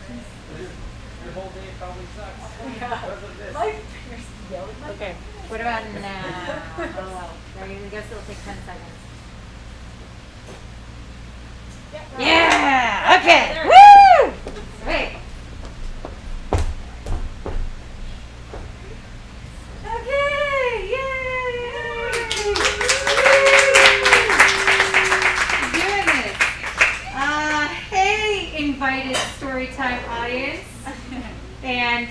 Your whole day probably sucks. Okay, what about now? Oh, I guess it'll take 10 seconds. Yeah! Okay! Woo! Great. Okay! Yay! Doing this. Hey, invited Storytime audience. And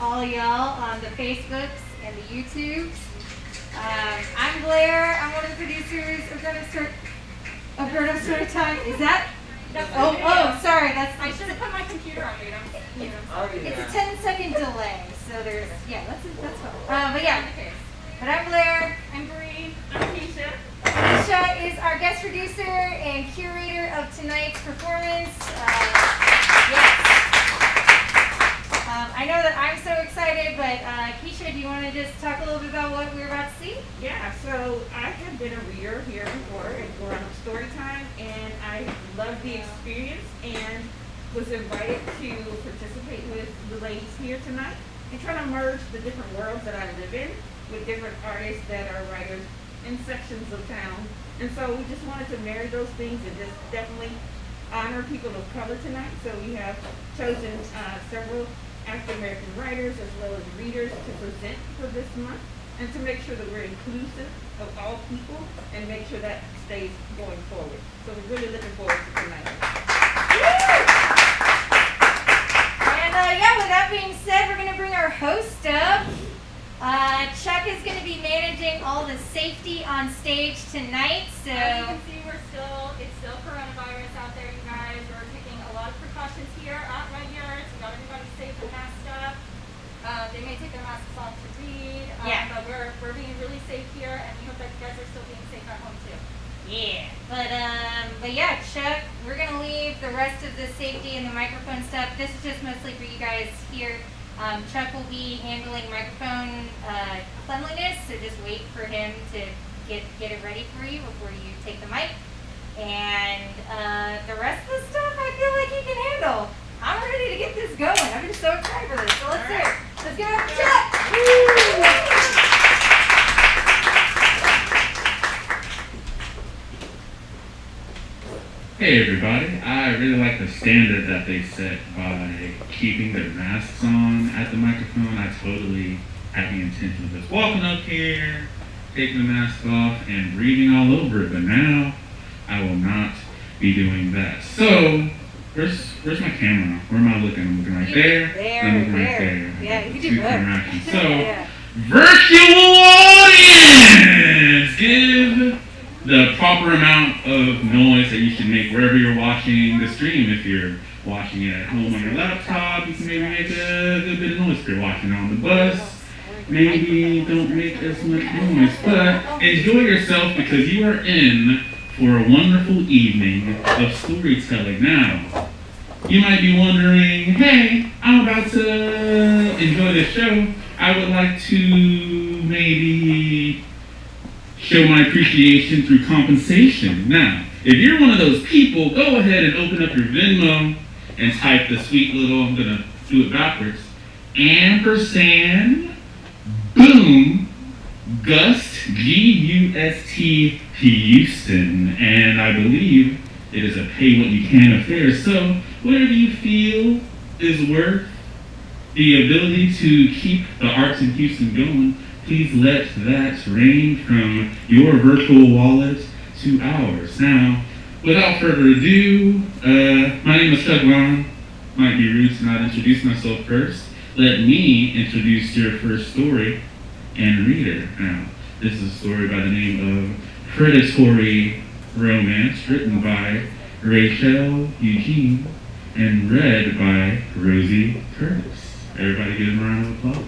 all y'all on the Facebooks and the YouTubes. I'm Blair. I'm one of the producers of Grown Up Storytime. Is that? Oh, sorry. I should have put my computer on mute. It's a 10-second delay, so there's that's fine. But I'm Blair. I'm Bree. I'm Keisha. Keisha is our guest producer and curator of tonight's performance. Yes. I know that I'm so excited, but Keisha, do you want to just talk a little bit about what we're about to see? Yeah, so I have been a reader here before at Grown Up Storytime, and I loved the experience and was invited to participate with the ladies here tonight and try to merge the different worlds that I live in with different artists that are writers in sections of town. And so we just wanted to marry those things and just definitely honor people of color tonight. So we have chosen several African-American writers as well as readers to present for this month and to make sure that we're inclusive of all people and make sure that stays going forward. So we're really looking forward to tonight. And with that being said, we're going to bring our host up. Chuck is going to be managing all the safety on stage tonight. So as you can see, it's still coronavirus out there, you guys. We're taking a lot of precautions here at Rudyard's. We got everybody safe and masked up. They may take their masks off to read, but we're being really safe here, and we hope that you guys are still being safe at home too. yeah, but yeah, Chuck, we're going to leave the rest of the safety and the microphone stuff. This is just mostly for you guys here. Chuck will be handling microphone cleanliness, so just wait for him to get it ready for you before you take the mic. And the rest of the stuff I feel like he can handle. I'm ready to get this going. I'm just so excited for this. So let's do it. Let's give it up for Chuck. Hey everybody, I really like the standard that they set by keeping their masks on at the microphone. I totally had the intention of just walking up here, taking the mask off, and breathing all over it, but now I will not be doing that. So, where's my camera? Where am I looking? I'm looking right there. I'm looking right there. Yeah, you can do Two both. camera actions. So, Yeah. virtual audience! Give the proper amount of noise that you should make wherever you're watching the stream. If you're watching it at home on your laptop, you can maybe make a good bit of noise. If you're watching it on the bus, maybe don't make as much noise. But enjoy yourself because you are in for a wonderful evening of storytelling. Now, you might be wondering, hey, I'm about to enjoy this show. I would like to maybe show my appreciation through compensation. Now, if you're one of those people, go ahead and open up your Venmo and type the sweet little, I'm gonna do it backwards, ampersand, boom, GUST, G-U-S-T, Houston. And I believe it is a pay what you can affair. So, whatever you feel is worth the ability to keep the arts in Houston going, please let that range from your virtual wallet to ours. Now, without further ado, my name is Vaughn. Might be rude to not introduce myself first. Let me introduce your first story and reader. Now, this is a story by the name of Predatory Romance, written by Rachelle Eugene and read by Rozie Curtis. Everybody give them a round of applause.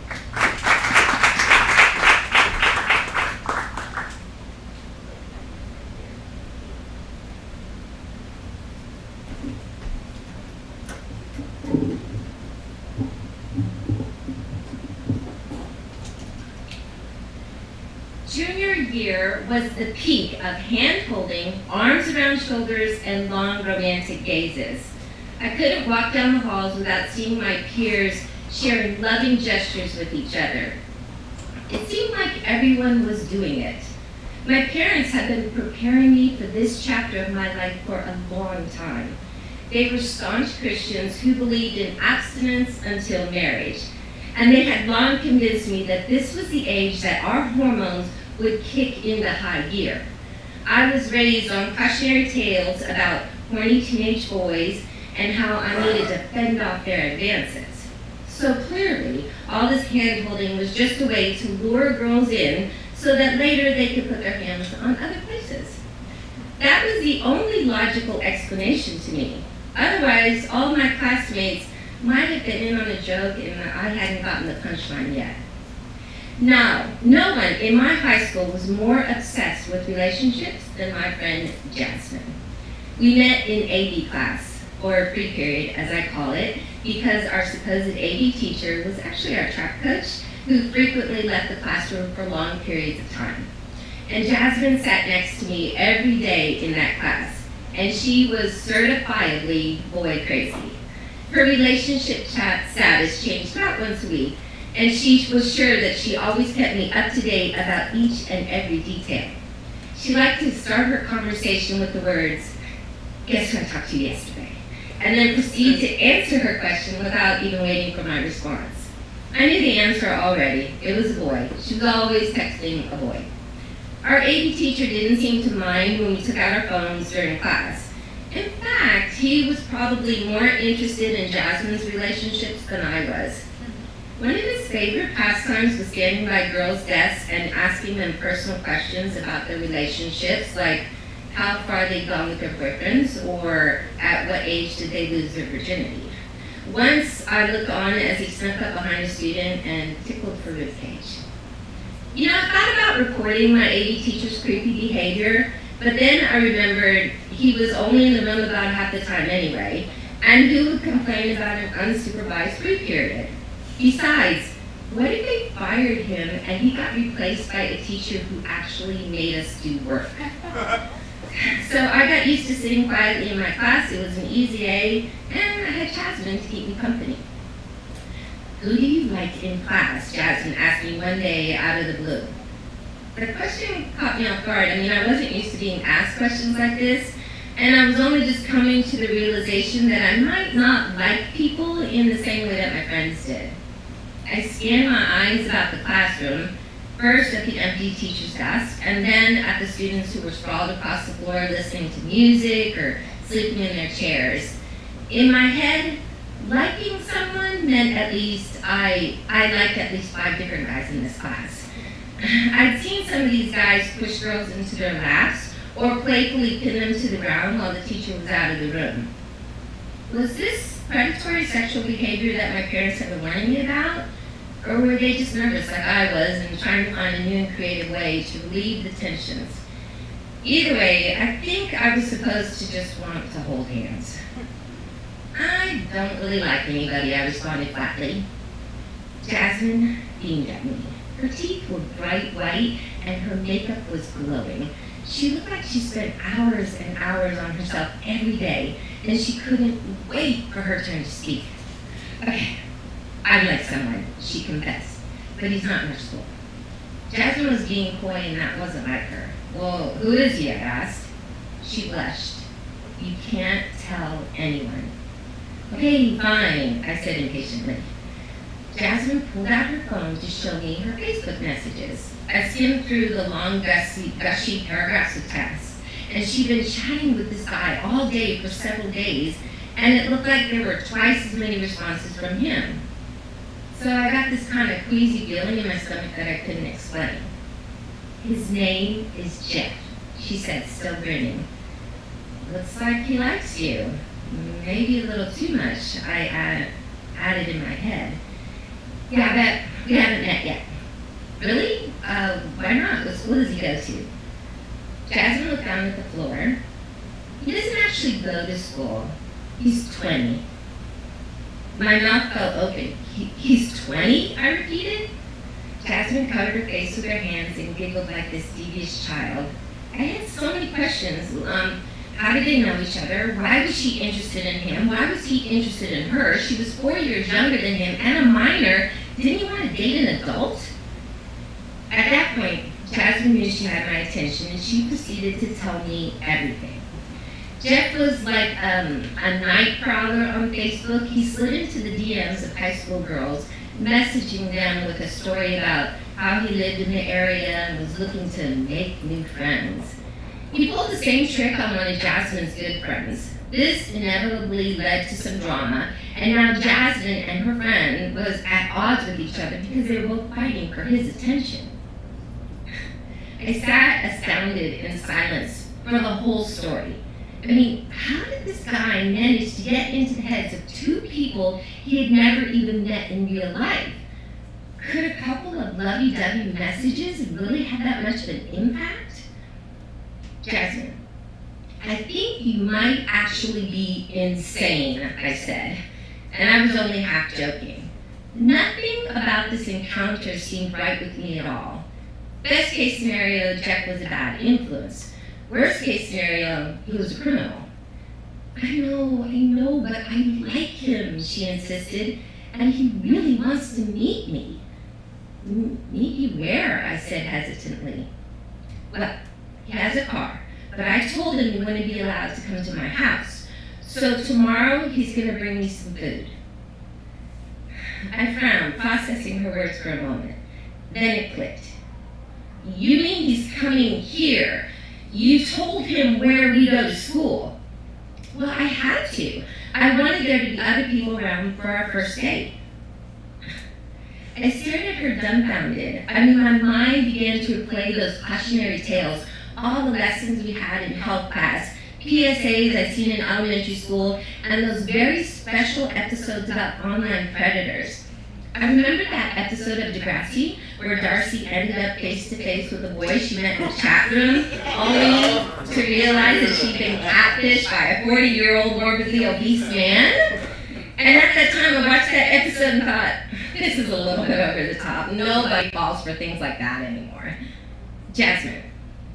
Junior year was the peak of hand-holding, arms around shoulders, and long romantic gazes. I couldn't walk down the halls without seeing my peers sharing loving gestures with each other. It seemed like everyone was doing it. My parents had been preparing me for this chapter of my life for a long time. They were staunch Christians who believed in abstinence until marriage, and they had long convinced me that this was the age that our hormones would kick into high gear. I was raised on cautionary tales about horny teenage boys and how I needed to fend off their advances. So clearly, all this hand-holding was just a way to lure girls in so that later they could put their hands on other places. That was the only logical explanation to me. Otherwise, all my classmates might have been in on a joke and I hadn't gotten the punchline yet. Now, no one in my high school was more obsessed with relationships than my friend Jasmine. We met in AV class, or pre-period as I call it, because our supposed AV teacher was actually our track coach who frequently left the classroom for long periods of time. And Jasmine sat next to me every day in that class, and she was certifiably boy crazy. Her relationship status changed about once a week, and she was sure that she always kept me up to date about each and every detail. She liked to start her conversation with the words, "Guess who I talked to yesterday?" and then proceed to answer her question without even waiting for my response. I knew the answer already. It was a boy. She was always texting a boy. Our AV teacher didn't seem to mind when we took out our phones during class. In fact, he was probably more interested in Jasmine's relationships than I was. One of his favorite pastimes was standing by girls' desks and asking them personal questions about their relationships, like how far they'd gone with their boyfriends, or at what age did they lose their virginity. Once I looked on as he snuck up behind a student and tickled for ribcage. You know, I thought about reporting my AV teacher's creepy behavior, but then I remembered he was only in the room about half the time anyway, and who would complain about an unsupervised pre-period? Besides, what if they fired him and he got replaced by a teacher who actually made us do work? So I got used to sitting quietly in my class. It was an easy A, and I had Jasmine to keep me company. "Who do you like in class?" Jasmine asked me one day out of the blue. The question caught me off guard. I mean, I wasn't used to being asked questions like this, and I was only just coming to the realization that I might not like people in the same way that my friends did. I scanned my eyes about the classroom, first at the empty teacher's desk, and then at the students who were sprawled across the floor listening to music or sleeping in their chairs. In my head, liking someone meant at least I liked at least 5 different guys in this class. I'd seen some of these guys push girls into their laps or playfully pin them to the ground while the teacher was out of the room. Was this predatory sexual behavior that my parents had been warning me about? Or were they just nervous like I was and trying to find a new and creative way to relieve the tensions? Either way, I think I was supposed to just want to hold hands. "I don't really like anybody," I responded flatly. Jasmine beamed at me. Her teeth were bright white and her makeup was glowing. She looked like she spent hours and hours on herself every day, and she couldn't wait for her turn to speak. "Okay, I'd like someone," she confessed, "but he's not in her school." Jasmine was being coy and that wasn't like her. "Well, who is he?" I asked. She blushed. "You can't tell anyone." "Okay, fine," I said impatiently. Jasmine pulled out her phone to show me her Facebook messages. I skimmed through the long, gushy paragraphs of text, and she'd been chatting with this guy all day for several days, and it looked like there were twice as many responses from him. So I got this kind of queasy feeling in my stomach that I couldn't explain. "His name is Jeff," she said, still grinning. "Looks like he likes you. Maybe a little too much," I added in my head. "Yeah, I bet we haven't met yet." "Really? Why not? What school does he go to?" Jasmine looked down at the floor. "He doesn't actually go to school. He's 20. My mouth fell open. He's 20? I repeated. Jasmine covered her face with her hands and giggled like this devious child. I had so many questions. How did they know each other? Why was she interested in him? Why was he interested in her? She was 4 years younger than him and a minor. Didn't he want to date an adult? At that point, Jasmine knew she had my attention, and she proceeded to tell me everything. Jeff was like a night prowler on Facebook. He slid into the DMs of high school girls, messaging them with a story about how he lived in the area and was looking to make new friends. He pulled the same trick on one of Jasmine's good friends. This inevitably led to some drama, and now Jasmine and her friend was at odds with each other because they were both fighting for his attention. I sat astounded in silence for the whole story. I mean, how did this guy manage to get into the heads of two people he had never even met in real life? Could a couple of lovey-dovey messages really have that much of an impact? Jasmine, I think you might actually be insane, I said, and I was only half joking. Nothing about this encounter seemed right with me at all. Best case scenario, Jeff was a bad influence. Worst case scenario, he was a criminal. I know, but I like him, she insisted, and he really wants to meet me. Meet you where? I said hesitantly. Well, he has a car, but I told him he wouldn't be allowed to come to my house. So tomorrow, he's gonna bring me some food. I frowned, processing her words for a moment. Then it clicked. You mean he's coming here? You told him where we go to school. Well, I had to. I wanted there to be other people around for our first date. I stared at her dumbfounded. I mean, my mind began to replay those cautionary tales, all the lessons we had in health class, PSAs I'd seen in elementary school, and those very special episodes about online predators. I remembered that episode of Degrassi where Darcy ended up face-to-face with a boy she met in the chat room, only to realize that she'd been catfished by a 40-year-old morbidly obese man. And at that time, I watched that episode and thought, this is a little bit over the top. Nobody falls for things like that anymore. Jasmine,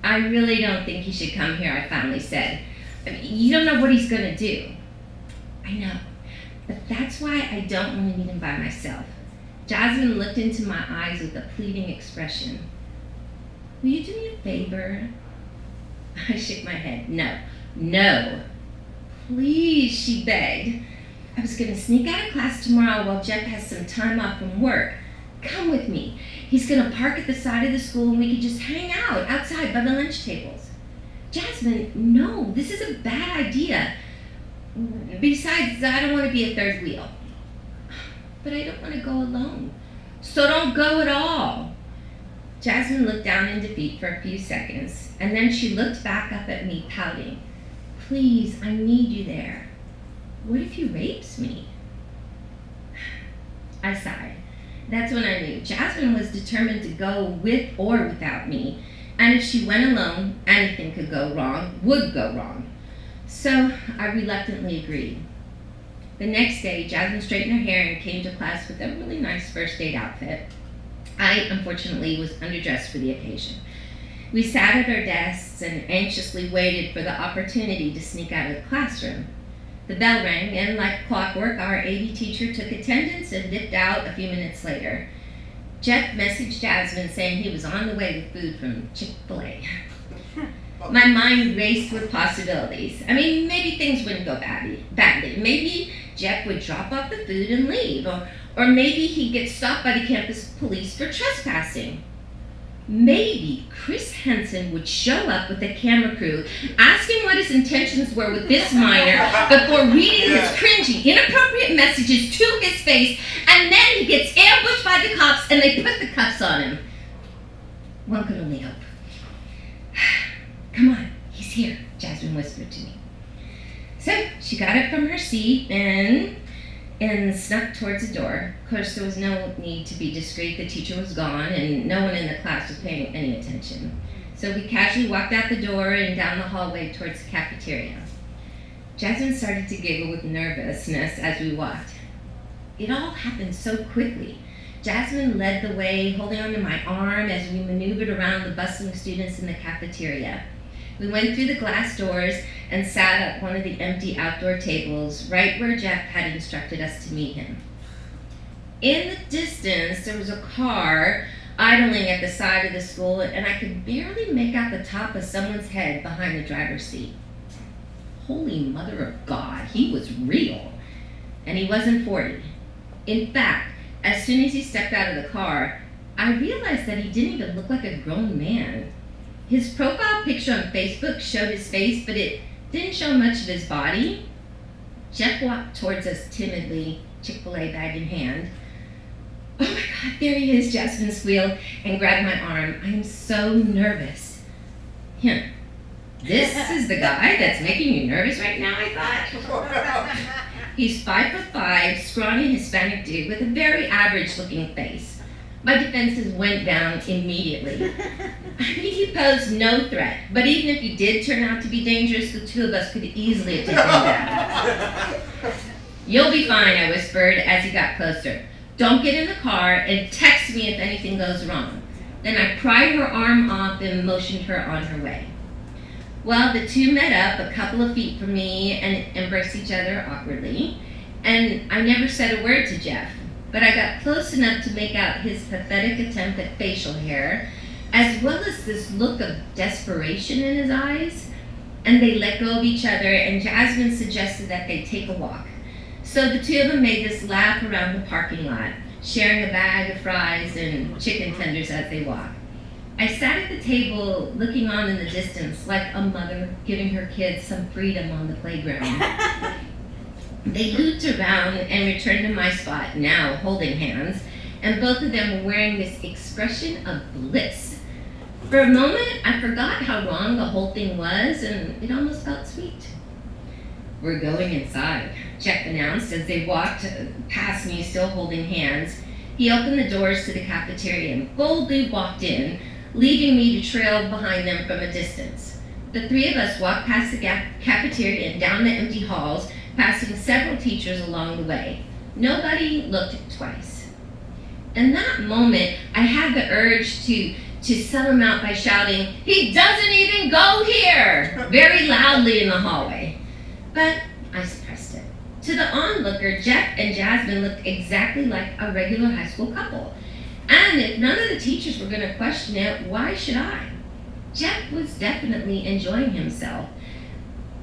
I really don't think he should come here, I finally said. I mean, you don't know what he's going to do. I know, but that's why I don't want to meet him by myself. Jasmine looked into my eyes with a pleading expression. Will you do me a favor? I shook my head. No. Please, she begged. I was going to sneak out of class tomorrow while Jeff has some time off from work. Come with me. He's going to park at the side of the school and we could just hang out outside by the lunch tables. Jasmine, no, this is a bad idea. Besides, I don't want to be a third wheel. But I don't want to go alone. So don't go at all. Jasmine looked down in defeat for a few seconds, and then she looked back up at me, pouting. Please, I need you there. What if he rapes me? I sighed. That's when I knew Jasmine was determined to go with or without me, and if she went alone, anything would go wrong. So I reluctantly agreed. The next day, Jasmine straightened her hair and came to class with a really nice first date outfit. I, unfortunately, was underdressed for the occasion. We sat at our desks and anxiously waited for the opportunity to sneak out of the classroom. The bell rang, and like clockwork, our AV teacher took attendance and dipped out a few minutes later. Jeff messaged Jasmine saying he was on the way with food from Chick-fil-A. My mind raced with possibilities. I mean, maybe things wouldn't go badly. Maybe Jeff would drop off the food and leave, or maybe he'd get stopped by the campus police for trespassing. Maybe Chris Henson would show up with a camera crew, asking what his intentions were with this minor before reading his cringy, inappropriate messages to his face, and then he gets ambushed by the cops and they put the cuffs on him. One could only hope. Come on, he's here, Jasmine whispered to me. So she got up from her seat and snuck towards the door. Of course, there was no need to be discreet. The teacher was gone, and no one in the class was paying any attention. So we casually walked out the door and down the hallway towards the cafeteria. Jasmine started to giggle with nervousness as we walked. It all happened so quickly. Jasmine led the way, holding onto my arm as we maneuvered around the bustling students in the cafeteria. We went through the glass doors and sat at one of the empty outdoor tables, right where Jeff had instructed us to meet him. In the distance, there was a car idling at the side of the school, and I could barely make out the top of someone's head behind the driver's seat. Holy mother of God, he was real. And he wasn't 40. In fact, as soon as he stepped out of the car, I realized that he didn't even look like a grown man. His profile picture on Facebook showed his face, but it didn't show much of his body. Jeff walked towards us timidly, Chick-fil-A bag in hand. Oh my God, there he is, Jasmine squealed and grabbed my arm. I am so nervous. Him. This is the guy that's making you nervous right now, I thought. He's 5'5", scrawny Hispanic dude with a very average-looking face. My defenses went down immediately. I mean, he posed no threat, but even if he did turn out to be dangerous, the two of us could easily have taken him down. You'll be fine, I whispered as he got closer. Don't get in the car and text me if anything goes wrong. Then I pried her arm off and motioned her on her way. Well, the two met up a couple of feet from me and embraced each other awkwardly. And I never said a word to Jeff, but I got close enough to make out his pathetic attempt at facial hair, as well as this look of desperation in his eyes. And they let go of each other, and Jasmine suggested that they take a walk. So the two of them made this lap around the parking lot, sharing a bag of fries and chicken tenders as they walked. I sat at the table looking on in the distance like a mother giving her kids some freedom on the playground. They looped around and returned to my spot, now holding hands, and both of them were wearing this expression of bliss. For a moment, I forgot how wrong the whole thing was, and it almost felt sweet. We're going inside, Jeff announced as they walked past me, still holding hands. He opened the doors to the cafeteria and boldly walked in, leaving me to trail behind them from a distance. The three of us walked past the cafeteria and down the empty halls, passing several teachers along the way. Nobody looked twice. In that moment, I had the urge to sell him out by shouting, "He doesn't even go here!" very loudly in the hallway. But I suppressed it. To the onlooker, Jeff and Jasmine looked exactly like a regular high school couple. And if none of the teachers were going to question it, why should I? Jeff was definitely enjoying himself.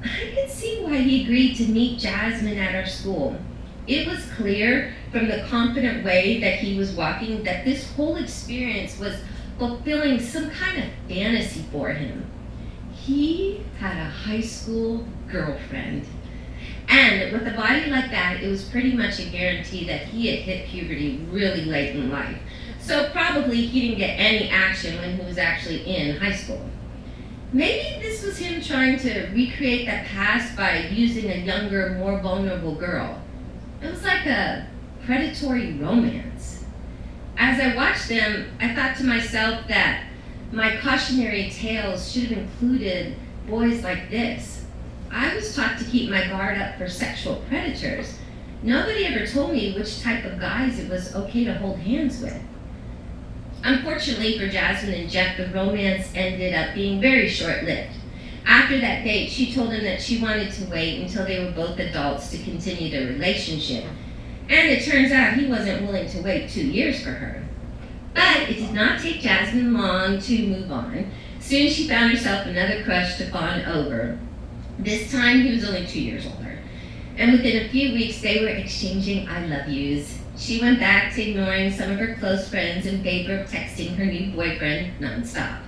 I could see why he agreed to meet Jasmine at our school. It was clear from the confident way that he was walking that this whole experience was fulfilling some kind of fantasy for him. He had a high school girlfriend. And with a body like that, it was pretty much a guarantee that he had hit puberty really late in life. So probably he didn't get any action when he was actually in high school. Maybe this was him trying to recreate that past by using a younger, more vulnerable girl. It was like a predatory romance. As I watched them, I thought to myself that my cautionary tales should have included boys like this. I was taught to keep my guard up for sexual predators. Nobody ever told me which type of guys it was okay to hold hands with. Unfortunately for Jasmine and Jeff, the romance ended up being very short-lived. After that date, she told him that she wanted to wait until they were both adults to continue their relationship. And it turns out he wasn't willing to wait 2 years for her. But it did not take Jasmine long to move on. Soon she found herself another crush to fawn over. This time he was only 2 years older. And within a few weeks they were exchanging I love yous. She went back to ignoring some of her close friends in favor of texting her new boyfriend nonstop.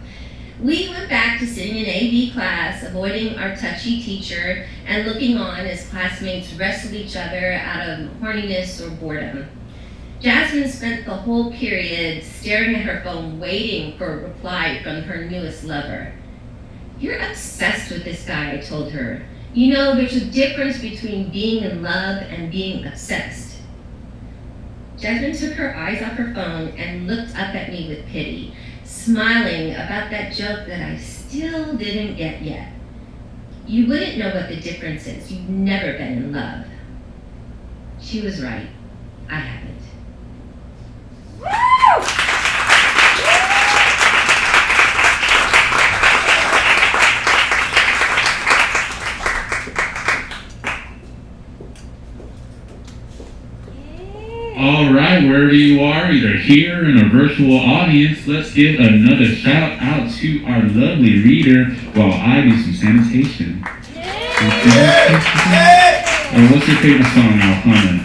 We went back to sitting in AV class, avoiding our touchy teacher, and looking on as classmates wrestled each other out of horniness or boredom. Jasmine spent the whole period staring at her phone, waiting for a reply from her newest lover. "You're obsessed with this guy," I told her. "You know, there's a difference between being in love and being obsessed." Jasmine took her eyes off her phone and looked up at me with pity, smiling about that joke that I still didn't get yet. "You wouldn't know what the difference is. You've never been in love." She was right. I haven't. All right, wherever you are, either here in a virtual audience, let's give another shout out to our lovely reader while I do some sanitation. What's your favorite song now? Comment.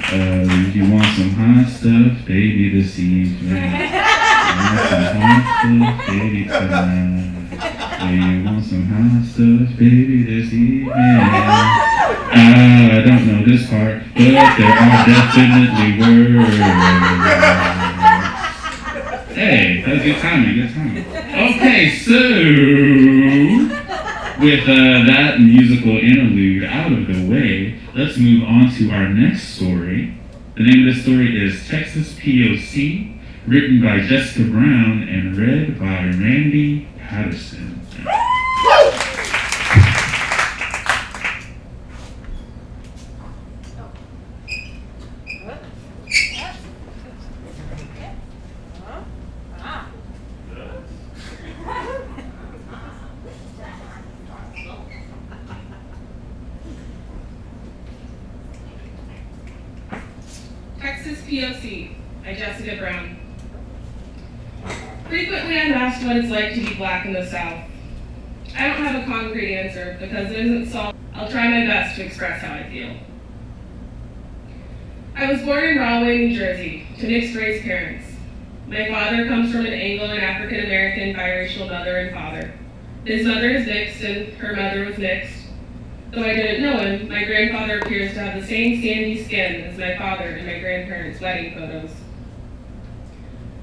If you want some hot stuff, baby, this evening. Want some hot stuff, baby, tonight. You want some hot stuff, baby, this evening. I don't know this part, but there are definitely words. Hey, that's good timing, good timing. Okay, so with that musical interlude out of the way, let's move on to our next story. The name of the story is Texas POC, written by Jessica Brown and read by Rande Patterson. Texas POC by Jessica Brown. Frequently I'm asked what it's like to be black in the South. I don't have a concrete answer because it isn't solved. I'll try my best to express how I feel. I was born in Rahway, New Jersey, to mixed-race parents. My father comes from an Anglo and African-American biracial mother and father. His mother is mixed and her mother was mixed. Though I didn't know him, my grandfather appears to have the same sandy skin as my father in my grandparents' wedding photos.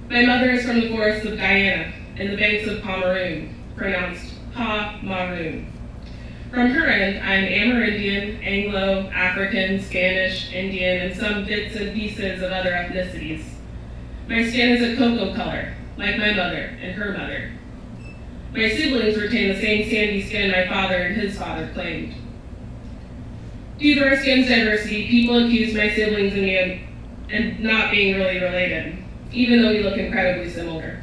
My mother is from the forests of Guyana and the banks of Pomeroon, pronounced Pa-Maroon. From her end, I am Amerindian, Anglo, African, Spanish, Indian, and some bits and pieces of other ethnicities. My skin is a cocoa color, like my mother and her mother. My siblings retain the same sandy skin my father and his father claimed. Due to our skin's diversity, people accuse my siblings and me of not being really related, even though we look incredibly similar.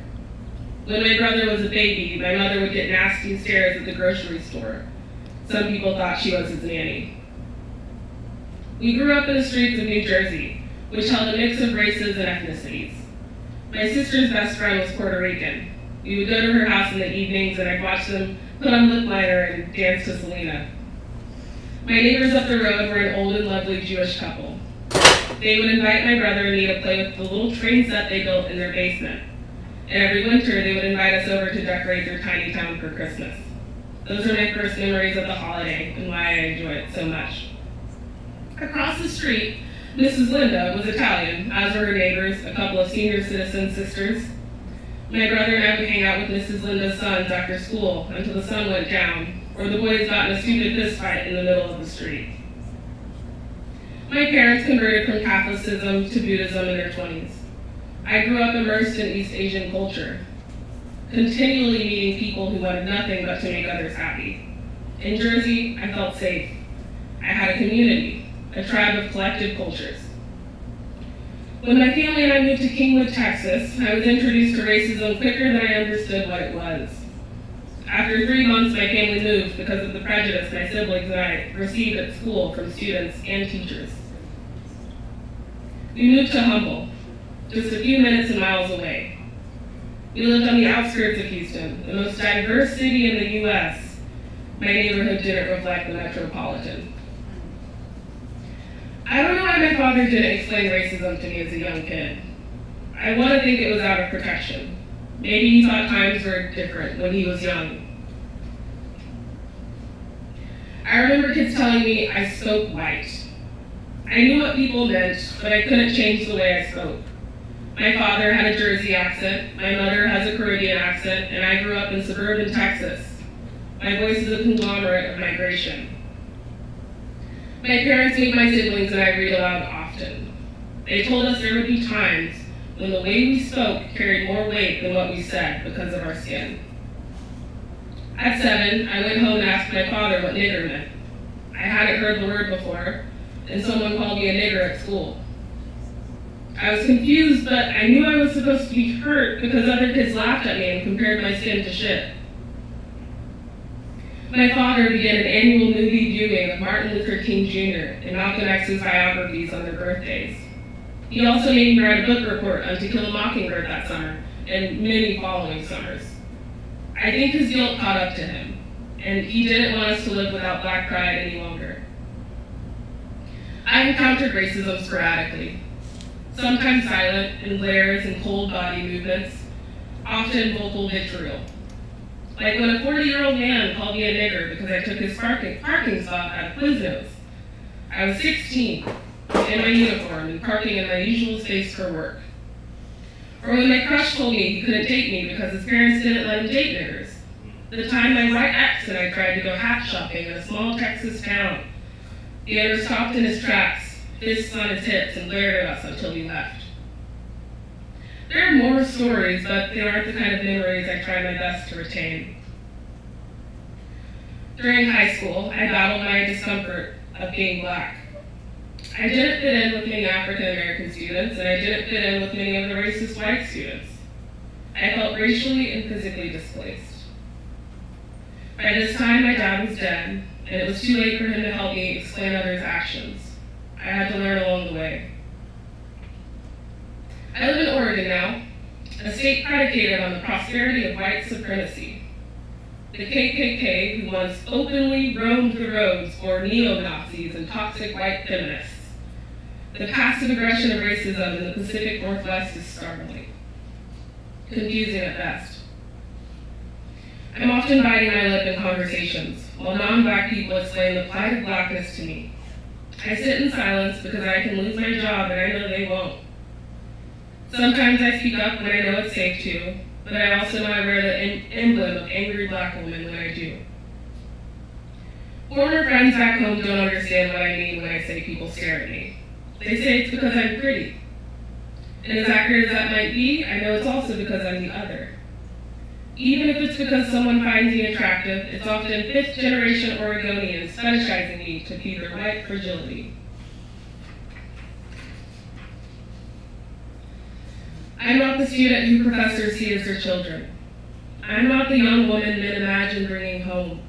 When my brother was a baby, my mother would get nasty stares at the grocery store. Some people thought she was his nanny. We grew up in the streets of New Jersey, which held a mix of races and ethnicities. My sister's best friend was Puerto Rican. We would go to her house in the evenings and I'd watch them put on lip liner and dance to Selena. My neighbors up the road were an old and lovely Jewish couple. They would invite my brother and me to play with the little train set they built in their basement. And every winter they would invite us over to decorate their tiny town for Christmas. Those are my first memories of the holiday and why I enjoy it so much. Across the street, Mrs. Linda was Italian, as were her neighbors, a couple of senior citizen sisters. My brother and I would hang out with Mrs. Linda's sons after school until the sun went down, or the boys got in a stupid fist fight in the middle of the street. My parents converted from Catholicism to Buddhism in their 20s. I grew up immersed in East Asian culture, continually meeting people who wanted nothing but to make others happy. In Jersey, I felt safe. I had a community, a tribe of collective cultures. When my family and I moved to Kingwood, Texas, I was introduced to racism quicker than I understood what it was. After 3 months, my family moved because of the prejudice my siblings and I received at school from students and teachers. We moved to Humble, just a few minutes and miles away. We lived on the outskirts of Houston, the most diverse city in the U.S. My neighborhood didn't reflect the metropolitan. I don't know why my father didn't explain racism to me as a young kid. I want to think it was out of protection. Maybe he thought times were different when he was young. I remember kids telling me I spoke white. I knew what people meant, but I couldn't change the way I spoke. My father had a Jersey accent, my mother has a Caribbean accent, and I grew up in suburban Texas. My voice is a conglomerate of migration. My parents made my siblings and I read aloud often. They told us there would be times when the way we spoke carried more weight than what we said because of our skin. At 7, I went home and asked my father what nigger meant. I hadn't heard the word before, and someone called me a nigger at school. I was confused, but I knew I was supposed to be hurt because other kids laughed at me and compared my skin to shit. My father began an annual movie viewing of Martin Luther King Jr. and Malcolm X's biographies on their birthdays. He also made me write a book report on To Kill a Mockingbird that summer, and many following summers. I think his guilt caught up to him, and he didn't want us to live without Black pride any longer. I encountered racism sporadically, sometimes silent in glares and cold body movements, often vocal vitriol. Like when a 40-year-old man called me a nigger because I took his parking spot at Quiznos. I was 16, in my uniform and parking in my usual space for work. Or when my crush told me he couldn't date me because his parents didn't let him date niggers. The time my white ex and I tried to go hat shopping in a small Texas town. The owner stopped in his tracks, fists on his hips, and glared at us until we left. There are more stories, but they aren't the kind of memories I try my best to retain. During high school, I battled my discomfort of being Black. I didn't fit in with many African American students, and I didn't fit in with many of the racist white students. I felt racially and physically displaced. By this time, my dad was dead, and it was too late for him to help me explain others' actions. I had to learn along the way. I live in Oregon now, a state predicated on the prosperity of white supremacy. The KKK, who once openly roamed the roads for neo-Nazis and toxic white feminists. The passive aggression of racism in the Pacific Northwest is startling, confusing at best. I'm often biting my lip in conversations, while non-Black people explain the plight of Blackness to me. I sit in silence because I can lose my job and I know they won't. Sometimes I speak up when I know it's safe to, but I also know I wear the emblem of angry Black woman when I do. Former friends back home don't understand what I mean when I say people stare at me. They say it's because I'm pretty. And as accurate as that might be, I know it's also because I'm the other. Even if it's because someone finds me attractive, it's often fifth-generation Oregonians fetishizing me to feed their white fragility. I'm not the student who professors see as their children. I'm not the young woman men imagine bringing home.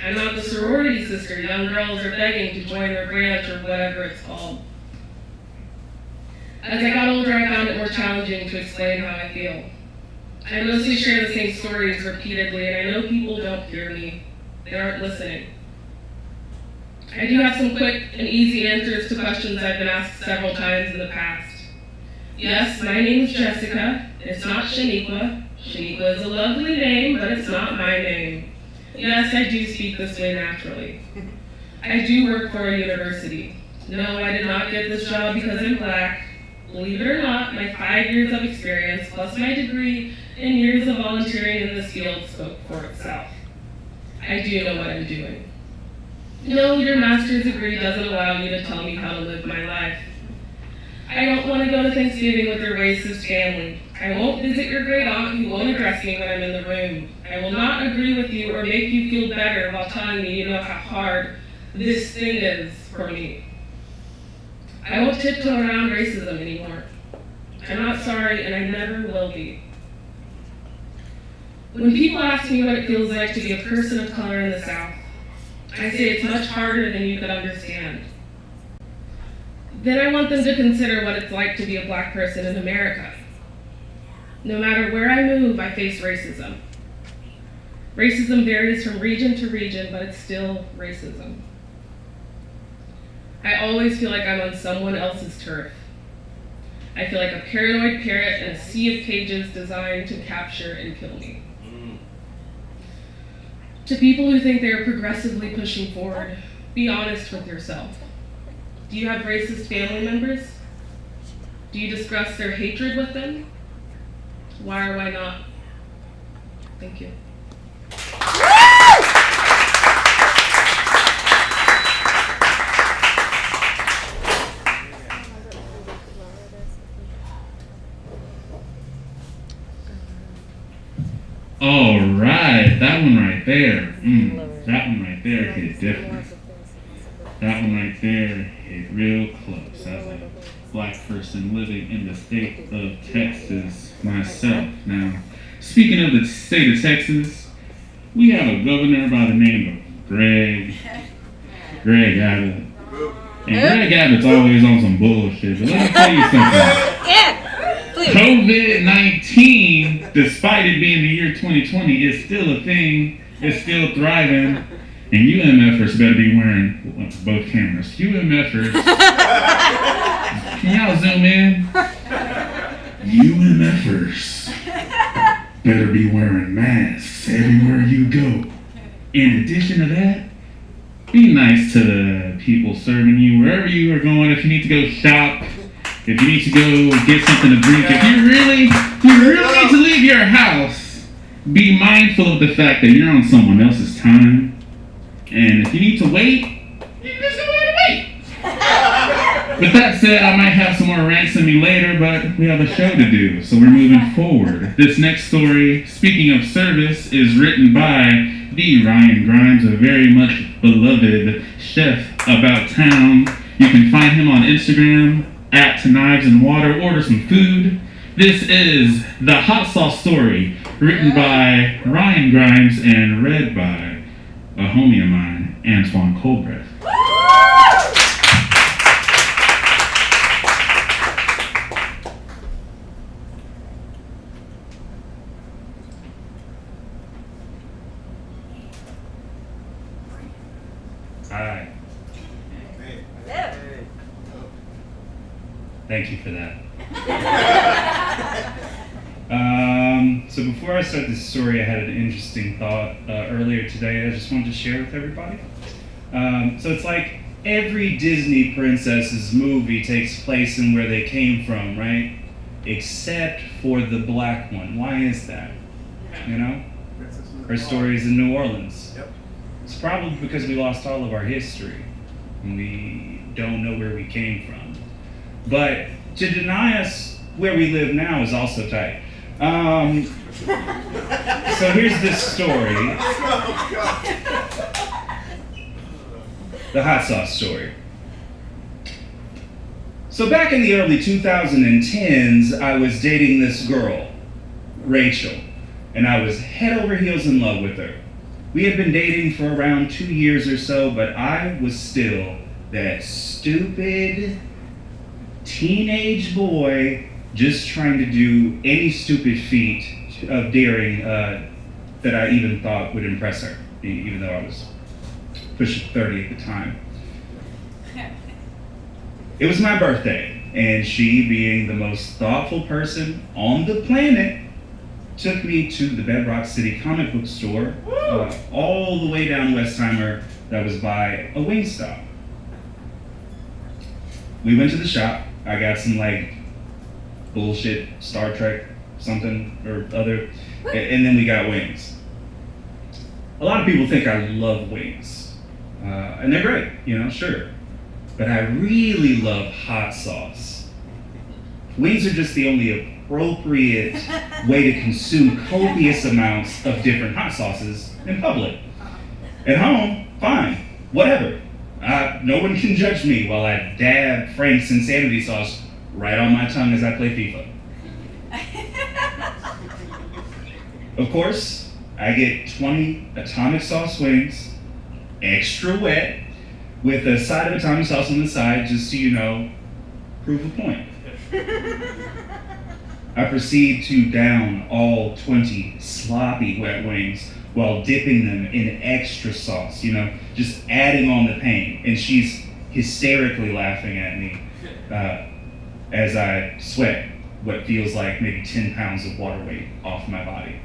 I'm not the sorority sister young girls are begging to join their branch or whatever it's called. As I got older, I found it more challenging to explain how I feel. I mostly share the same stories repeatedly, and I know people don't hear me. They aren't listening. I do have some quick and easy answers to questions I've been asked several times in the past. Yes, my name is Jessica. It's not Shaniqua. Shaniqua is a lovely name, but it's not my name. Yes, I do speak this way naturally. I do work for a university. No, I did not get this job because I'm Black. Believe it or not, my 5 years of experience, plus my degree and years of volunteering in this field spoke for itself. I do know what I'm doing. No, your master's degree doesn't allow you to tell me how to live my life. I don't want to go to Thanksgiving with your racist family. I won't visit your great aunt who won't address me when I'm in the room. I will not agree with you or make you feel better while telling me you know how hard this thing is for me. I won't tiptoe around racism anymore. I'm not sorry, and I never will be. When people ask me what it feels like to be a person of color in the South, I say it's much harder than you could understand. Then I want them to consider what it's like to be a Black person in America. No matter where I move, I face racism. Racism varies from region to region, but it's still racism. I always feel like I'm on someone else's turf. I feel like a paranoid parrot in a sea of cages designed to capture and kill me. To people who think they are progressively pushing forward, be honest with yourself. Do you have racist family members? Do you discuss their hatred with them? Why or why not? Thank you. All right, that one right there. That one right there hit different. That one right there hit real close. As a Black person living in the state of Texas myself. Now, speaking of the state of Texas, we have a governor by the name of Greg Abbott. And Greg Abbott's always on some bullshit, but let me tell you something. Yeah, please. COVID-19, despite it being the year 2020, is still a thing. It's still thriving. And UMFers better be wearing both cameras. UMFers. Can y'all zoom in? UMFers better be wearing masks everywhere you go. In addition to that, be nice to the people serving you wherever you are going. If you need to go shop, if you need to go get something to drink, if you really need to leave your house, be mindful of the fact that you're on someone else's time. And if you need to wait, you can just go ahead and wait. With that said, I might have some more rants in me later, but we have a show to do, so we're moving forward. This next story, speaking of service, is written by the Ryan Grimes, a very much beloved chef about town. You can find him on Instagram, @KnivesandWater. Order some food. This is The Hot Sauce Story, written by Ryan Grimes and read by a homie of mine, Antoine Culbreath. Hi. Thank you for that. So before I start this story, I had an interesting thought earlier today I just wanted to share with everybody. So it's like every Disney princess's movie takes place in where they came from, right? Except for the black one. Why is that? You know? Her story is in New Orleans. Yep. It's probably because we lost all of our history and we don't know where we came from. But to deny us where we live now is also tight. So here's this story. The hot sauce story. So back in the early 2010s, I was dating this girl, Rachel, and I was head over heels in love with her. We had been dating for around 2 years or so, but I was still that stupid teenage boy just trying to do any stupid feat of daring that I even thought would impress her, even though I was pushing 30 at the time. It was my birthday, and she, being the most thoughtful person on the planet, took me to the Bedrock City comic book store, all the way down Westheimer, that was by a Wingstop. We went to the shop. I got some bullshit Star Trek something or other, and then we got wings. A lot of people think I love wings, and they're great, sure. But I really love hot sauce. Wings are just the only appropriate way to consume copious amounts of different hot sauces in public. At home, fine, whatever. No one can judge me while I dab Frank's Insanity sauce right on my tongue as I play FIFA. Of course, I get 20 atomic sauce wings, extra wet, with a side of atomic sauce on the side, just to, prove a point. I proceed to down all 20 sloppy wet wings while dipping them in extra sauce, just adding on the pain. And she's hysterically laughing at me as I sweat what feels like maybe 10 pounds of water weight off my body.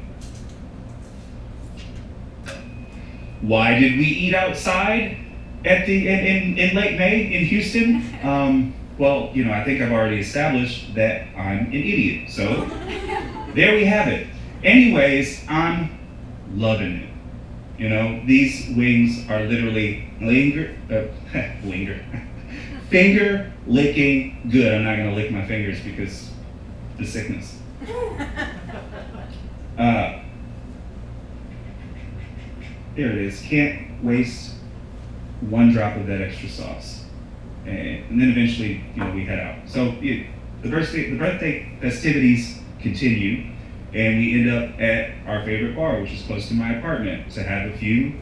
Why did we eat outside in late May in Houston? Well, I think I've already established that I'm an idiot. So there we have it. Anyways, I'm loving it. These wings are literally finger licking good. I'm not gonna lick my fingers because the sickness. There it is. Can't waste one drop of that extra sauce. And then eventually, we head out. So the birthday festivities continue, and we end up at our favorite bar, which is close to my apartment, to have a few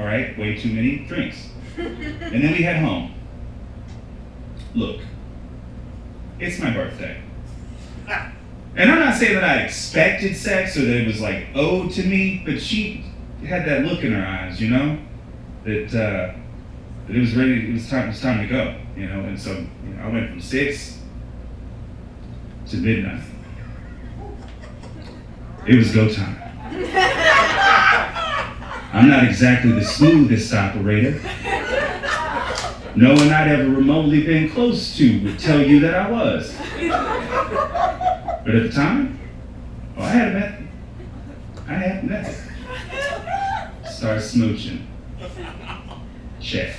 all right? Way too many drinks. And then we head home. Look, it's my birthday. And I'm not saying that I expected sex or that it was like owed to me, but she had that look in her eyes, you know? That it was ready, it was time to go, you know? And so, you know, I went from 6 to midnight. It was go time. I'm not exactly the smoothest operator. No one I'd ever remotely been close to would tell you that I was. But at the time, I had a method. I had a method. Start smooching. Check.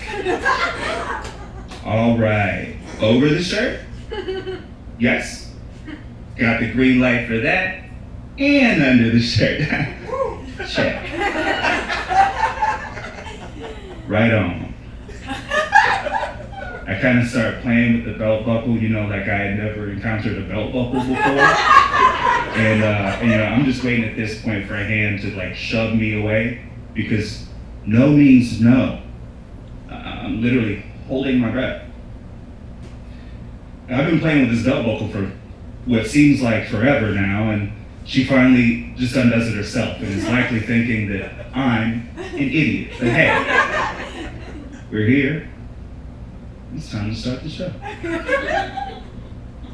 All right. Over the shirt? Yes. Got the green light for that. And under the shirt. Check. Right on. I kind of started playing with the belt buckle, you know, like I had never encountered a belt buckle before. And you know, I'm just waiting at this point for a hand to like shove me away, because no means no. I'm literally holding my breath. I've been playing with this belt buckle for what seems like forever now, and she finally just undoes it herself and is likely thinking that I'm an idiot. But hey, we're here. It's time to start the show.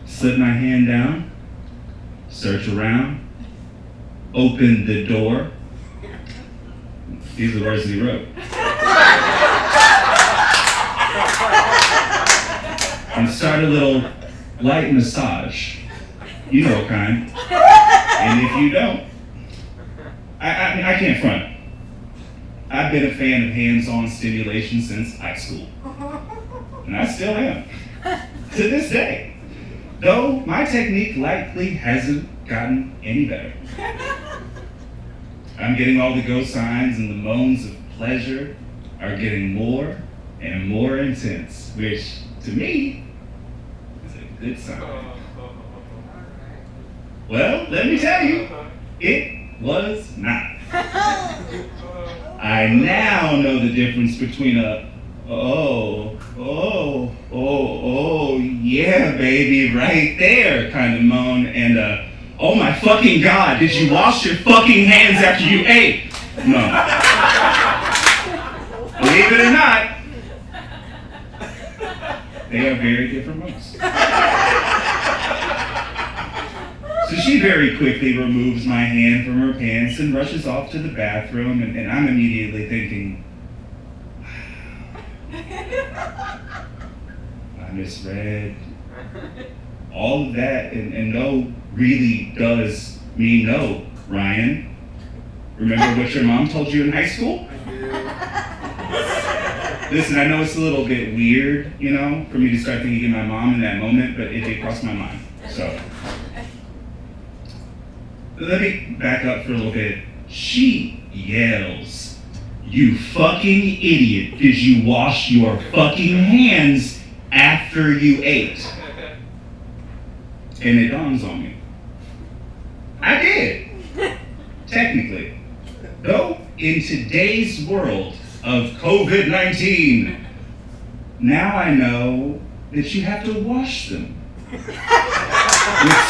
Slip my hand down, search around, open the door. These are the words he wrote. And start a little light massage. You know what kind. And if you don't, I can't front. I've been a fan of hands-on stimulation since high school. And I still am. To this day. Though my technique likely hasn't gotten any better. I'm getting all the go signs, and the moans of pleasure are getting more and more intense, which to me is a good sign. Well, let me tell you, it was not. I now know the difference between a yeah, baby, right there kind of moan and a, oh my fucking God, did you wash your fucking hands after you ate? No. Believe it or not, they are very different moans. So she very quickly removes my hand from her pants and rushes off to the bathroom, and I'm immediately thinking, I misread. All of that, and no really does mean no, Ryan. Remember what your mom told you in high school? Listen, I know it's a little bit weird, you know, for me to start thinking of my mom in that moment, but it did cross my mind, so. Let me back up for a little bit. She yells, "You fucking idiot, did you wash your fucking hands after you ate?" And it dawns on me. I did. Technically. Though in today's world of COVID-19, now I know that you have to wash them with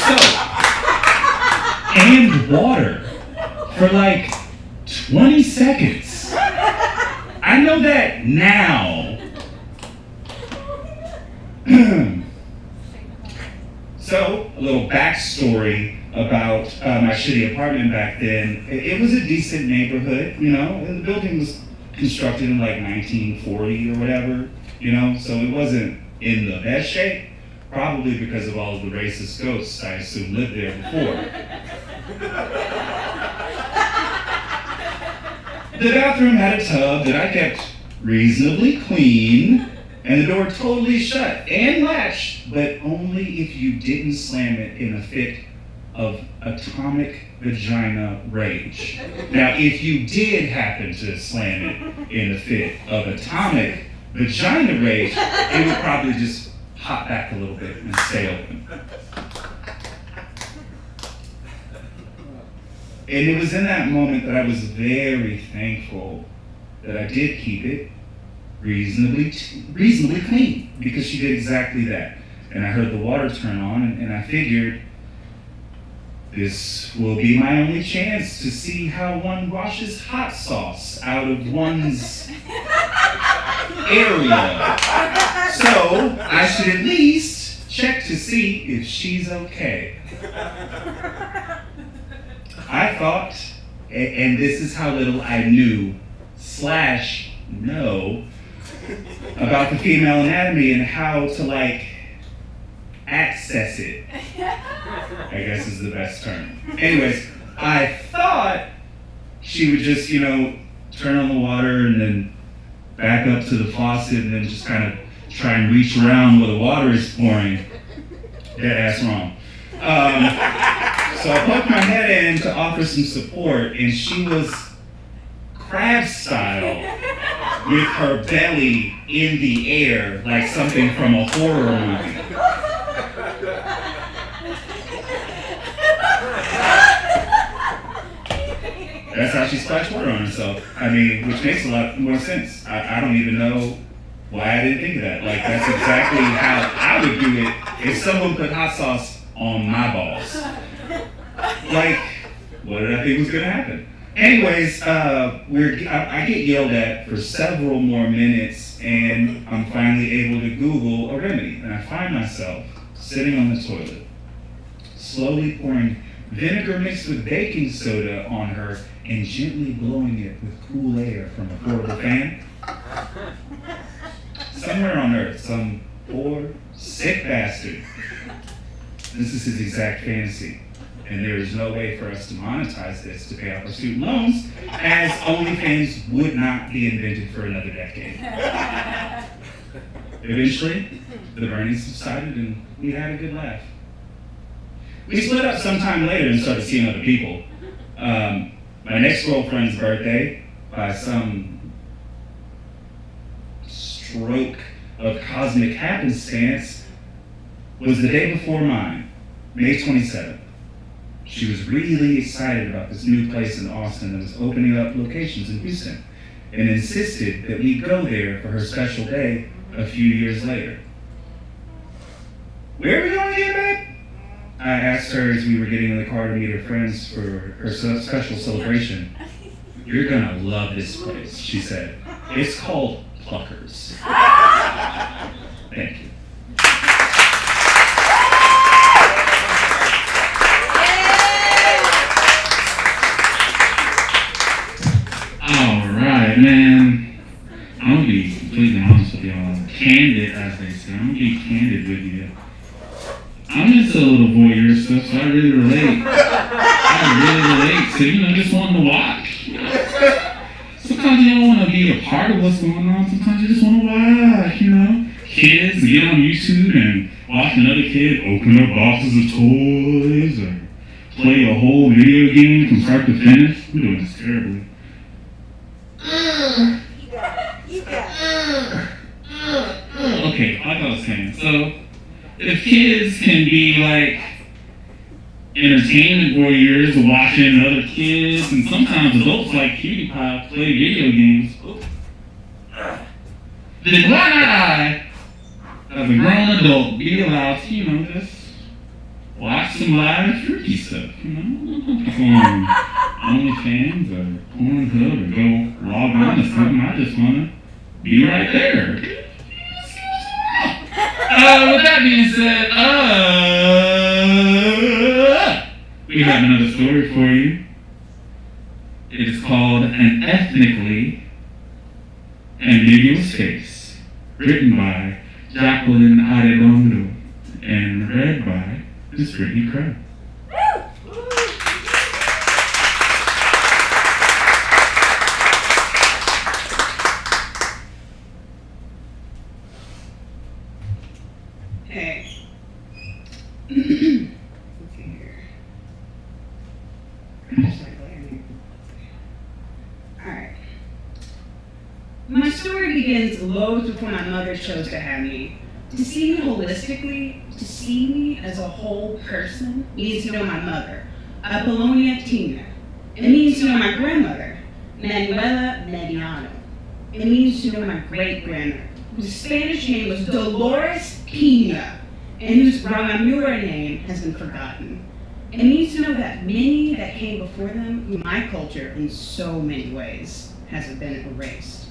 soap and water for like 20 seconds. I know that now. So, a little backstory about my shitty apartment back then. It was a decent neighborhood, you know, and the building was constructed in like 1940 or whatever, you know, so it wasn't in the best shape, probably because of all of the racist ghosts I assume lived there before. The bathroom had a tub that I kept reasonably clean, and the door totally shut and latched, but only if you didn't slam it in a fit of atomic vagina rage. Now, if you did happen to slam it in a fit of atomic vagina rage, it would probably just hop back a little bit and stay open. And it was in that moment that I was very thankful that I did keep it reasonably clean, because she did exactly that. And I heard the water turn on, and I figured this will be my only chance to see how one washes hot sauce out of one's area. So I should at least check to see if she's okay. I thought, and this is how little I knew / know about the female anatomy and how to access it, I guess is the best term. Anyways, I thought she would just, turn on the water and then back up to the faucet and then just kind of try and reach around where the water is pouring. Dead ass wrong. So I poked my head in to offer some support, and she was crab style with her belly in the air like something from a horror movie. That's how she splashed water on herself. Which makes a lot more sense. I don't even know why I didn't think of that. That's exactly how I would do it if someone put hot sauce on my balls. What did I think was gonna happen? Anyways, I get yelled at for several more minutes, and I'm finally able to Google a remedy. And I find myself sitting on the toilet, slowly pouring vinegar mixed with baking soda on her and gently blowing it with cool air from a portable fan. Somewhere on earth, some poor, sick bastard. This is his exact fantasy. And there is no way for us to monetize this to pay off our student loans, as OnlyFans would not be invented for another decade. Eventually, the burning subsided and we had a good laugh. We split up sometime later and started seeing other people. My next girlfriend's birthday, by some stroke of cosmic happenstance, was the day before mine, May 27th. She was really excited about this new place in Austin that was opening up locations in Houston, and insisted that we go there for her special day a few years later. Where are we going again, babe? I asked her as we were getting in the car to meet her friends for her special celebration. You're gonna love this place, she said. It's called Pluckers. Thank you. Alright, man. I'm gonna be completely honest with y'all. Candid, as they say. I'm gonna be candid with you. I'm into a little voyeur stuff, so I really relate. So, just wanting to watch. Sometimes you don't want to be a part of what's going on. Sometimes you just want to watch, Kids get on YouTube and watch another kid open up boxes of toys or play a whole video game from start to finish. We're doing this terribly. Okay, like I was saying, so if kids can be entertainment voyeurs watching other kids, and sometimes adults like Cutie Pie play video games, then why not I, as a grown adult, be allowed to, just watch some live freaky stuff, on OnlyFans or Pornhub or go log on to something. I just want to be right there. With that being said, we have another story for you. It is called An Ethnically Ambiguous Face, written by Jackeline Arredondo and read by Miss Brittany Crowe. Hey. Let's see here. Alright. My story begins loads before my mother chose to have me. To see me holistically, to see me as a whole person, means to know my mother, Apollonia Tina. It means to know my grandmother, Manuela Mediano. It means to know my great-grandmother, whose Spanish name was Dolores Pina, and whose Ramamura name has been forgotten. It means to know that many that came before them, my culture in so many ways has been erased.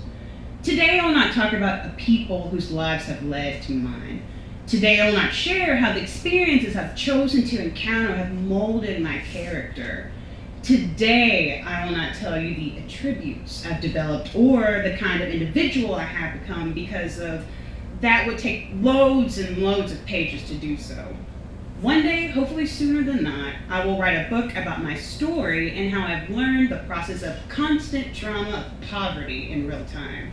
Today I will not talk about a people whose lives have led to mine. Today I will not share how the experiences I've chosen to encounter have molded my character. Today I will not tell you the attributes I've developed or the kind of individual I have become, because of that would take loads and loads of pages to do so. One day, hopefully sooner than not, I will write a book about my story and how I've learned the process of constant trauma of poverty in real time.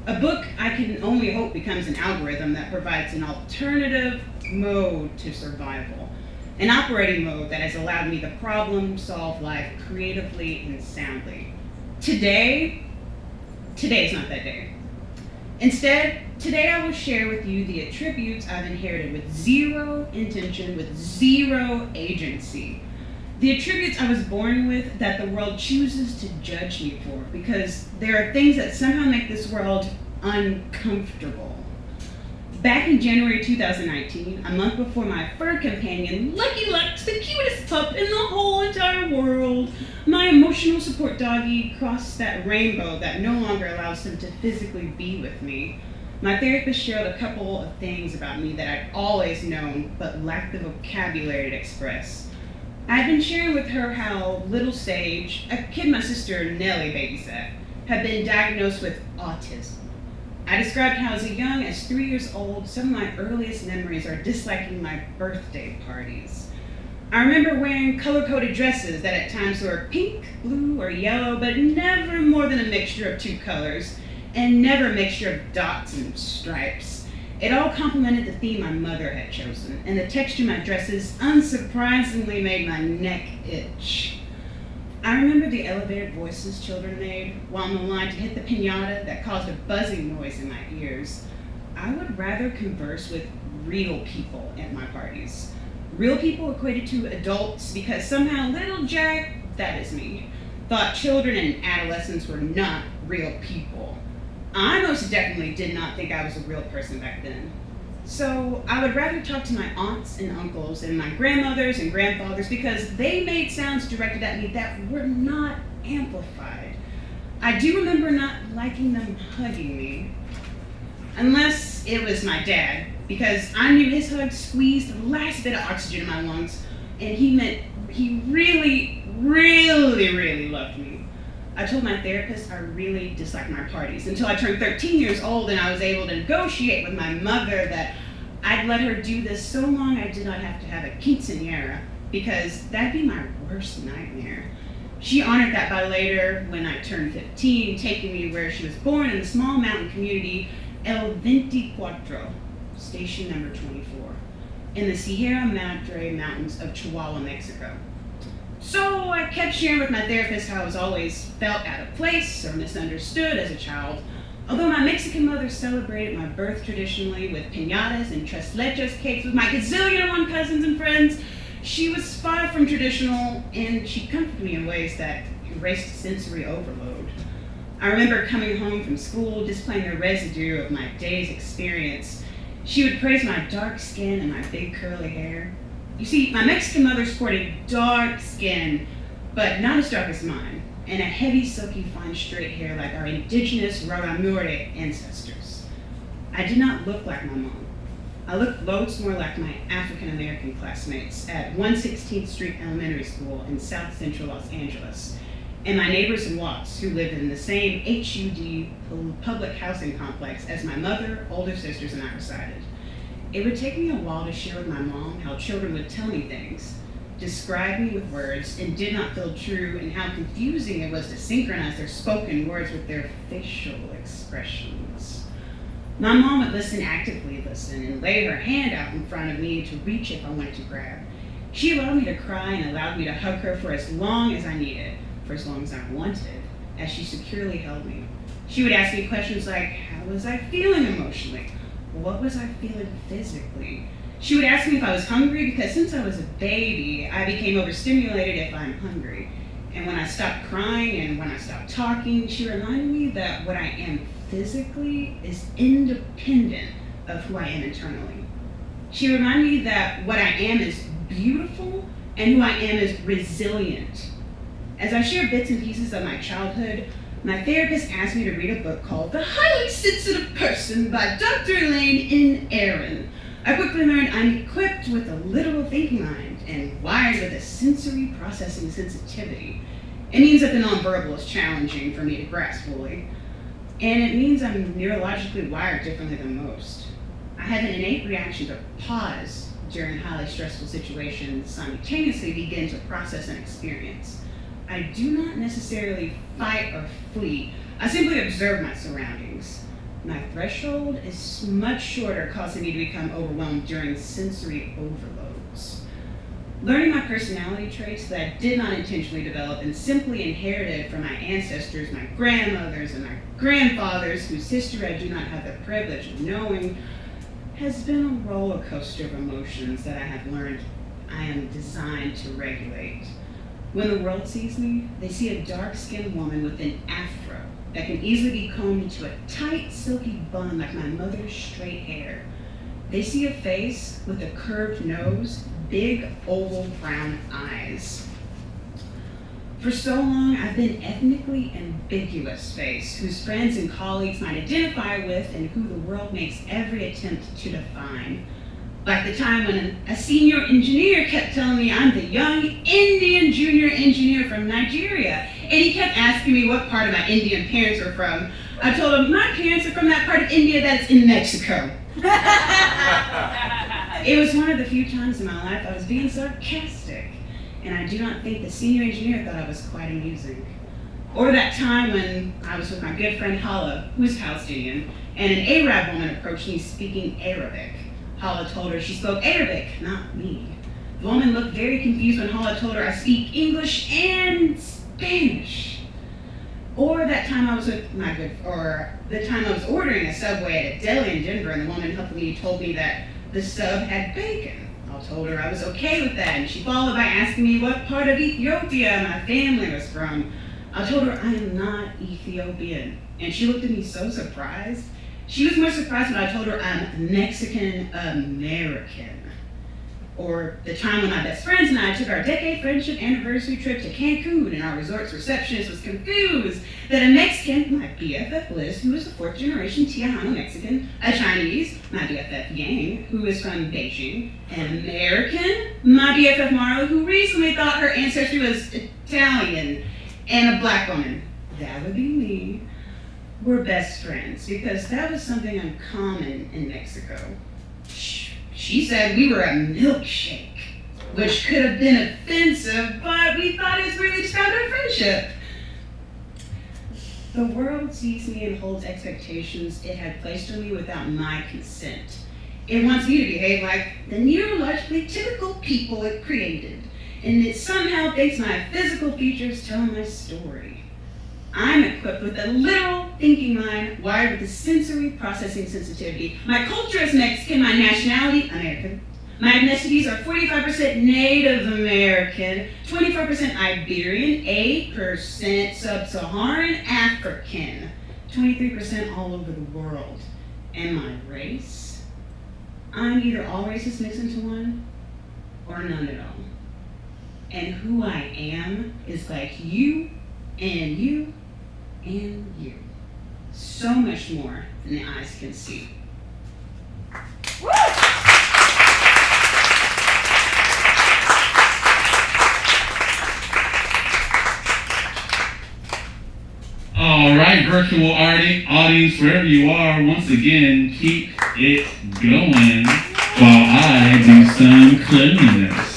A book I can only hope becomes an algorithm that provides an alternative mode to survival. An operating mode that has allowed me to problem-solve life creatively and soundly. Today is not that day. Instead, today I will share with you the attributes I've inherited with zero intention, with zero agency. The attributes I was born with that the world chooses to judge me for, because there are things that somehow make this world uncomfortable. Back in January 2019, a month before my fur companion, Lucky Lux, the cutest pup in the whole entire world, my emotional support doggy, crossed that rainbow that no longer allows him to physically be with me, my therapist shared a couple of things about me that I'd always known but lacked the vocabulary to express. I'd been sharing with her how little Sage, a kid my sister Nellie babysat, had been diagnosed with autism. I described how as young as 3 years old, some of my earliest memories are disliking my birthday parties. I remember wearing color-coded dresses that at times were pink, blue, or yellow, but never more than a mixture of two colors, and never a mixture of dots and stripes. It all complemented the theme my mother had chosen, and the texture of my dresses unsurprisingly made my neck itch. I remember the elevated voices children made while on the line to hit the piñata that caused a buzzing noise in my ears. I would rather converse with real people at my parties. Real people equated to adults because somehow little Jack, that is me, thought children and adolescents were not real people. I most definitely did not think I was a real person back then. So I would rather talk to my aunts and uncles and my grandmothers and grandfathers because they made sounds directed at me that were not amplified. I do remember not liking them hugging me, unless it was my dad, because I knew his hug squeezed the last bit of oxygen in my lungs, and he meant he really, really, really loved me. I told my therapist I really disliked my parties until I turned 13 years old and I was able to negotiate with my mother that I'd let her do this so long I did not have to have a quinceañera, because that'd be my worst nightmare. She honored that by later, when I turned 15, taking me where she was born in the small mountain community El 24, station number 24, in the Sierra Madre Mountains of Chihuahua, Mexico. So I kept sharing with my therapist how I was always felt out of place or misunderstood as a child. Although my Mexican mother celebrated my birth traditionally with piñatas and tres leches cakes with my gazillion and one cousins and friends, she was far from traditional, and she comforted me in ways that erased sensory overload. I remember coming home from school displaying the residue of my day's experience. She would praise my dark skin and my big curly hair. You see, my Mexican mother sported dark skin, but not as dark as mine, and a heavy, silky, fine, straight hair like our indigenous Raramure ancestors. I did not look like my mom. I looked loads more like my African-American classmates at 116th Street Elementary School in South Central Los Angeles, and my neighbors in Watts who lived in the same HUD public housing complex as my mother, older sisters, and I resided. It would take me a while to share with my mom how children would tell me things, describe me with words, and did not feel true, and how confusing it was to synchronize their spoken words with their facial expressions. My mom would actively listen, and lay her hand out in front of me to reach if I wanted to grab. She allowed me to cry and allowed me to hug her for as long as I needed, for as long as I wanted, as she securely held me. She would ask me questions like, how was I feeling emotionally? What was I feeling physically? She would ask me if I was hungry, because since I was a baby, I became overstimulated if I'm hungry. And when I stopped crying and when I stopped talking, she reminded me that what I am physically is independent of who I am internally. She reminded me that what I am is beautiful and who I am is resilient. As I share bits and pieces of my childhood, my therapist asked me to read a book called The Highly Sensitive Person by Dr. Elaine N. Aaron. I quickly learned I'm equipped with a literal thinking mind and wired with a sensory processing sensitivity. It means that the nonverbal is challenging for me to grasp fully. And it means I'm neurologically wired differently than most. I have an innate reaction to pause during highly stressful situations, simultaneously begin to process an experience. I do not necessarily fight or flee. I simply observe my surroundings. My threshold is much shorter, causing me to become overwhelmed during sensory overloads. Learning my personality traits that I did not intentionally develop and simply inherited from my ancestors, my grandmothers, and my grandfathers, whose history I do not have the privilege of knowing, has been a roller coaster of emotions that I have learned I am designed to regulate. When the world sees me, they see a dark-skinned woman with an afro that can easily be combed into a tight, silky bun like my mother's straight hair. They see a face with a curved nose, big, oval, brown eyes. For so long, I've been ethnically ambiguous face, whose friends and colleagues might identify with and who the world makes every attempt to define. Like the time when a senior engineer kept telling me I'm the young Indian junior engineer from Nigeria, and he kept asking me what part of my Indian parents were from. I told him my parents are from that part of India that's in Mexico. It was one of the few times in my life I was being sarcastic, and I do not think the senior engineer thought I was quite amusing. Or that time when I was with my good friend Hala, who's Palestinian, and an Arab woman approached me speaking Arabic. Hala told her she spoke Arabic, not me. The woman looked very confused when Hala told her I speak English and Spanish. Or that time I was with the time I was ordering a Subway at a deli in Denver, and the woman helping me told me that the sub had bacon. I told her I was okay with that, and she followed by asking me what part of Ethiopia my family was from. I told her I am not Ethiopian, and she looked at me so surprised. She was more surprised when I told her I'm Mexican American. Or the time when my best friends and I took our decade friendship anniversary trip to Cancun, and our resort's receptionist was confused that a Mexican, my BFF Liz, who is a fourth generation Tejano Mexican, a Chinese, my BFF Yang, who is from Beijing, an American, my BFF Marla, who recently thought her ancestry was Italian, and a black woman, that would be me, were best friends, because that was something uncommon in Mexico. She said we were a milkshake, which could have been offensive, but we thought it was really just about our friendship. The world sees me and holds expectations it had placed on me without my consent. It wants me to behave like the neurologically typical people it created, and it somehow thinks my physical features tell my story. I'm equipped with a literal thinking mind wired with a sensory processing sensitivity. My culture is Mexican, my nationality, American. My ethnicities are 45% Native American, 24% Iberian, 8% Sub-Saharan African, 23% all over the world. And my race? I'm either all races mixed into one or none at all. And who I am is like you and you and you. So much more than the eyes can see. Woo! All right, virtual audience, wherever you are, once again, keep it going while I do some cleanliness.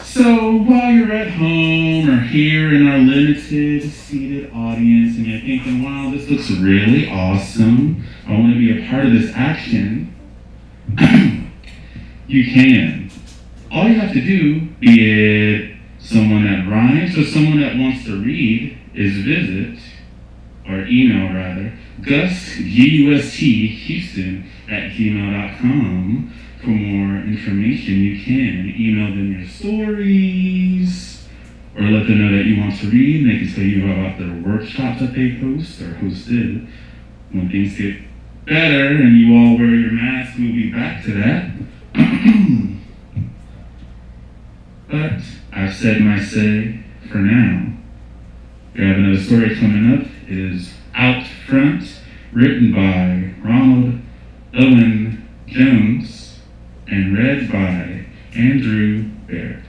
So while you're at home or here in our limited seated audience and you're thinking, wow, this looks really awesome, I want to be a part of this action, you can. All you have to do, be it someone that rhymes or someone that wants to read, is visit, or email rather, GUST, G-U-S-T, Houston @gmail.com. For more information, you can email them your stories, or let them know that you want to read, and they can tell you about their workshops that they host or hosted. When things get better and you all wear your mask, we'll be back to that. But I've said my say for now. We have another story coming up. It is Out Front, written by Ronald Llewelyn Jones and read by Andrew Barrett.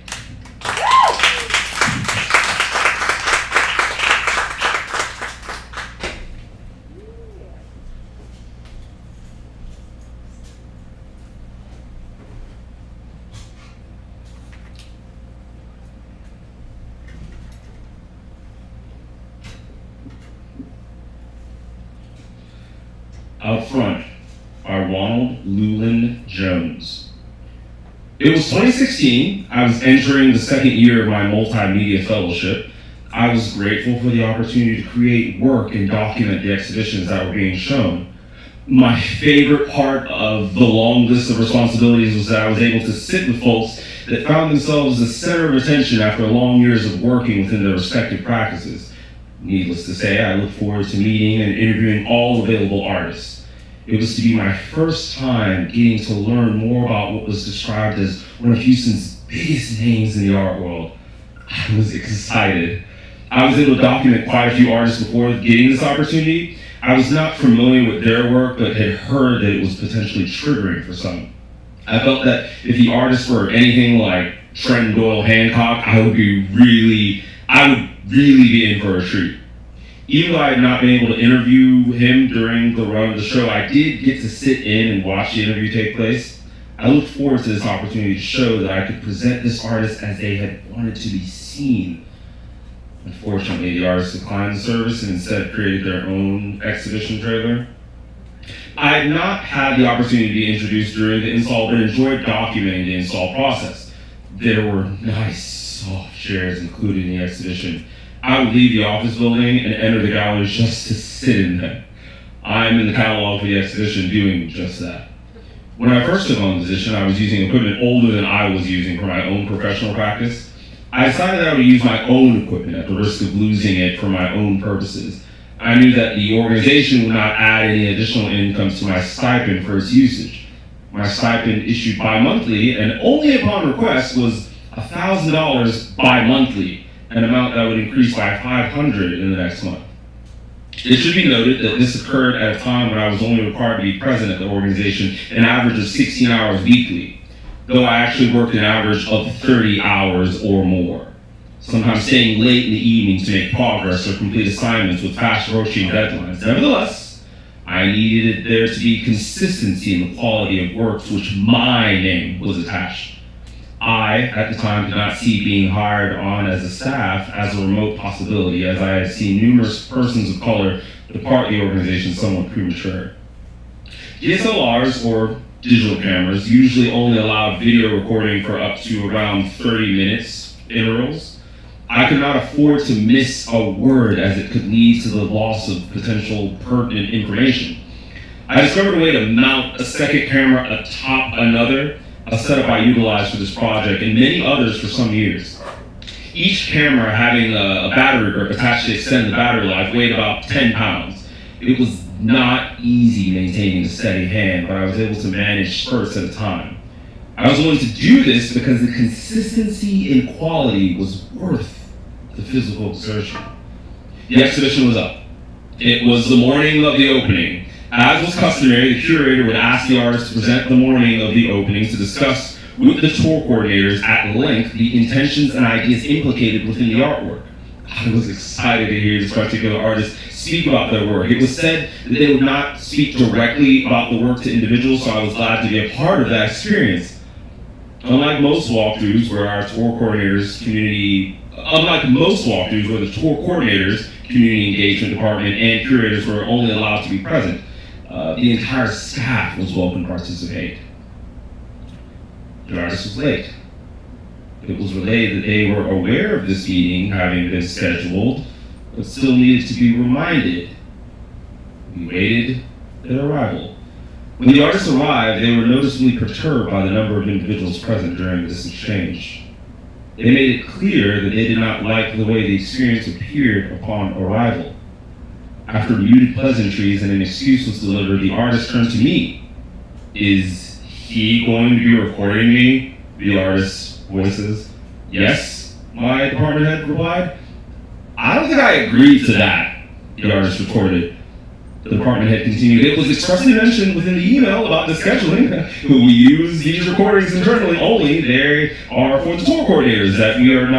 Out Front by Ronald Llewelyn Jones. It was 2016. I was entering the second year of my multimedia fellowship. I was grateful for the opportunity to create work and document the exhibitions that were being shown. My favorite part of the long list of responsibilities was that I was able to sit with folks that found themselves the center of attention after long years of working within their respective practices. Needless to say, I look forward to meeting and interviewing all available artists. It was to be my first time getting to learn more about what was described as one of Houston's biggest names in the art world. I was excited. I was able to document quite a few artists before getting this opportunity. I was not familiar with their work, but had heard that it was potentially triggering for some. I felt that if the artists were anything like Trenton Doyle Hancock, I would really be in for a treat. Even though I had not been able to interview him during the run of the show, I did get to sit in and watch the interview take place. I looked forward to this opportunity to show that I could present this artist as they had wanted to be seen. Unfortunately, the artist declined the service and instead created their own exhibition trailer. I had not had the opportunity to be introduced during the install, but enjoyed documenting the install process. There were nice, soft chairs included in the exhibition. I would leave the office building and enter the gallery just to sit in them. I'm in the catalog for the exhibition doing just that. When I first took on the position, I was using equipment older than I was using for my own professional practice. I decided that I would use my own equipment at the risk of losing it for my own purposes. I knew that the organization would not add any additional income to my stipend for its usage. My stipend issued bi-monthly and only upon request was $1,000 bi-monthly, an amount that would increase by $500 in the next month. It should be noted that this occurred at a time when I was only required to be present at the organization an average of 16 hours weekly, though I actually worked an average of 30 hours or more, sometimes staying late in the evening to make progress or complete assignments with fast-approaching deadlines. Nevertheless, I needed there to be consistency in the quality of work to which my name was attached. I, at the time, did not see being hired on as a staff as a remote possibility, as I had seen numerous persons of color depart the organization somewhat premature. DSLRs, or digital cameras, usually only allowed video recording for up to around 30 minutes intervals. I could not afford to miss a word, as it could lead to the loss of potential pertinent information. I discovered a way to mount a second camera atop another, a setup I utilized for this project and many others for some years. Each camera having a battery grip attached to extend the battery life weighed about 10 pounds. It was not easy maintaining a steady hand, but I was able to manage spurts at a time. I was willing to do this because the consistency in quality was worth the physical exertion. The exhibition was up. It was the morning of the opening. As was customary, the curator would ask the artist to present the morning of the opening to discuss with the tour coordinators at length the intentions and ideas implicated within the artwork. I was excited to hear this particular artist speak about their work. It was said that they would not speak directly about the work to individuals, so I was glad to be a part of that experience. Unlike most walkthroughs where the tour coordinators, community engagement department, and curators were only allowed to be present, the entire staff was welcome to participate. The artist was late. It was relayed that they were aware of this meeting having been scheduled, but still needed to be reminded. We waited their arrival. When the artists arrived, they were noticeably perturbed by the number of individuals present during this exchange. They made it clear that they did not like the way the experience appeared upon arrival. After muted pleasantries and an excuse was delivered, the artist turned to me. Is he going to be recording me? The artist's voices. Yes, my department head replied. I don't think I agreed to that, the artist retorted. The department head continued, it was expressly mentioned within the email about the scheduling. We use these recordings internally only. They are for the tour coordinators that are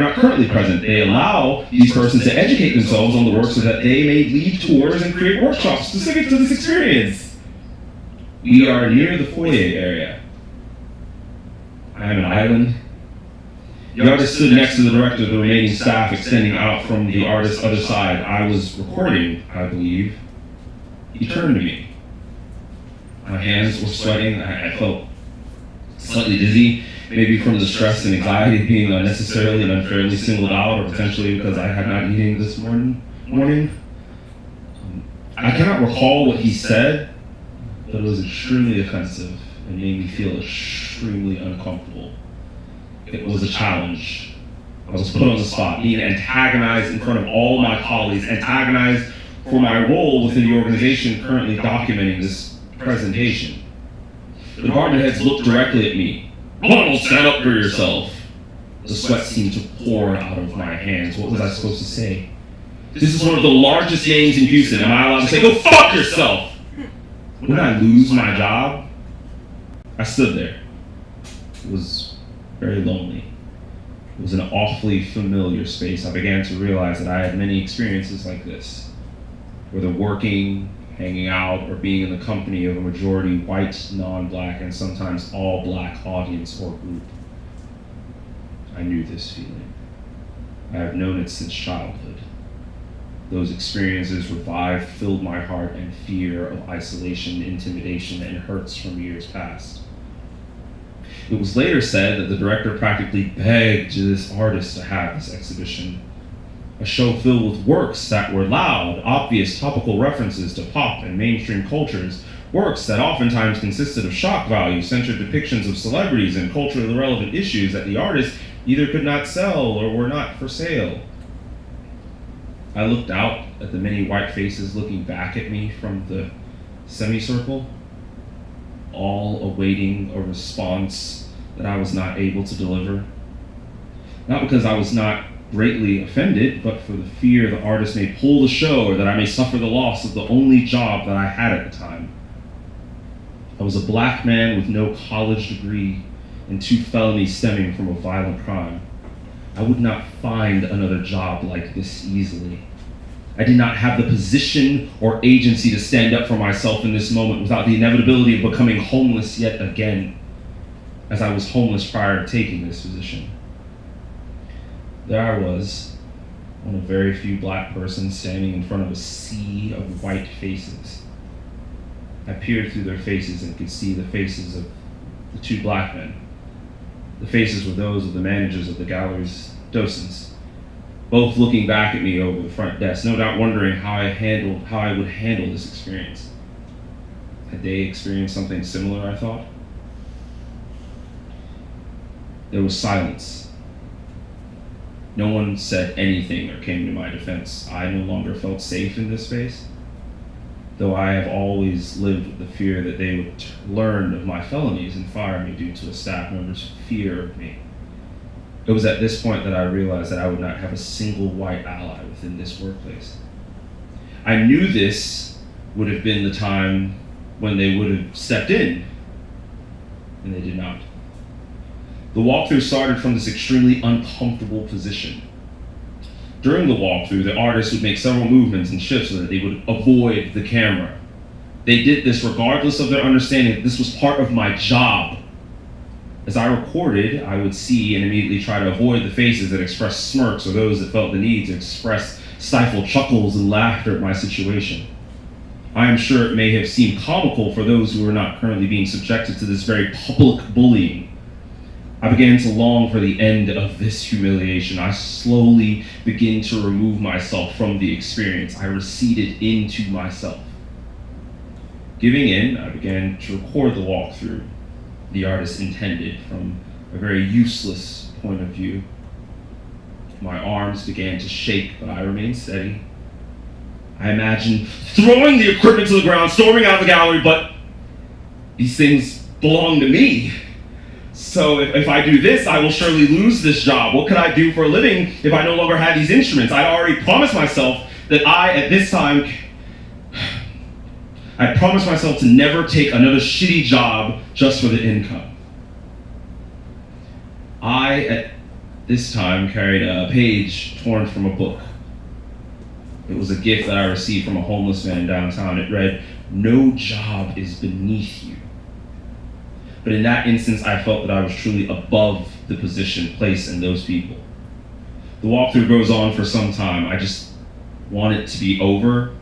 not currently present. They allow these persons to educate themselves on the work so that they may lead tours and create workshops specific to this experience. We are near the foyer area. I am an island. The artist stood next to the director of the remaining staff, extending out from the artist's other side. I was recording, I believe. He turned to me. My hands were sweating. I felt slightly dizzy, maybe from the stress and anxiety of being unnecessarily and unfairly singled out, or potentially because I had not eaten this morning. I cannot recall what he said, but it was extremely offensive and made me feel extremely uncomfortable. It was a challenge. I was put on the spot, being antagonized in front of all my colleagues, antagonized for my role within the organization currently documenting this presentation. The department heads looked directly at me. Ronald, stand up for yourself. The sweat seemed to pour out of my hands. What was I supposed to say? This is one of the largest names in Houston. Am I allowed to say, go fuck yourself? Wouldn't I lose my job? I stood there. It was very lonely. It was an awfully familiar space. I began to realize that I had many experiences like this, whether working, hanging out, or being in the company of a majority white, non-black, and sometimes all black audience or group. I knew this feeling. I have known it since childhood. Those experiences revived, filled my heart in fear of isolation, intimidation, and hurts from years past. It was later said that the director practically begged this artist to have this exhibition. A show filled with works that were loud, obvious topical references to pop and mainstream cultures, works that oftentimes consisted of shock value, centered depictions of celebrities and culturally relevant issues that the artist either could not sell or were not for sale. I looked out at the many white faces looking back at me from the semicircle, all awaiting a response that I was not able to deliver. Not because I was not greatly offended, but for the fear the artist may pull the show or that I may suffer the loss of the only job that I had at the time. I was a black man with no college degree and 2 felonies stemming from a violent crime. I would not find another job like this easily. I did not have the position or agency to stand up for myself in this moment without the inevitability of becoming homeless yet again, as I was homeless prior to taking this position. There I was, one of very few black persons standing in front of a sea of white faces. I peered through their faces and could see the faces of the 2 black men. The faces were those of the managers of the gallery's docents, both looking back at me over the front desk, no doubt wondering how I would handle this experience. Had they experienced something similar, I thought? There was silence. No one said anything or came to my defense. I no longer felt safe in this space, though I have always lived with the fear that they would learn of my felonies and fire me due to a staff member's fear of me. It was at this point that I realized that I would not have a single white ally within this workplace. I knew this would have been the time when they would have stepped in, and they did not. The walkthrough started from this extremely uncomfortable position. During the walkthrough, the artist would make several movements and shifts so that they would avoid the camera. They did this regardless of their understanding that this was part of my job. As I recorded, I would see and immediately try to avoid the faces that expressed smirks or those that felt the need to express stifled chuckles and laughter at my situation. I am sure it may have seemed comical for those who were not currently being subjected to this very public bullying. I began to long for the end of this humiliation. I slowly began to remove myself from the experience. I receded into myself. Giving in, I began to record the walkthrough the artist intended from a very useless point of view. My arms began to shake, but I remained steady. I imagined throwing the equipment to the ground, storming out of the gallery, but these things belong to me. So if I do this, I will surely lose this job. What could I do for a living if I no longer had these instruments? I already promised myself that I promised myself to never take another shitty job just for the income. I, at this time, carried a page torn from a book. It was a gift that I received from a homeless man downtown. It read, "No job is beneath you." But in that instance, I felt that I was truly above the position placed in those people. The walkthrough goes on for some time. I just want it to be over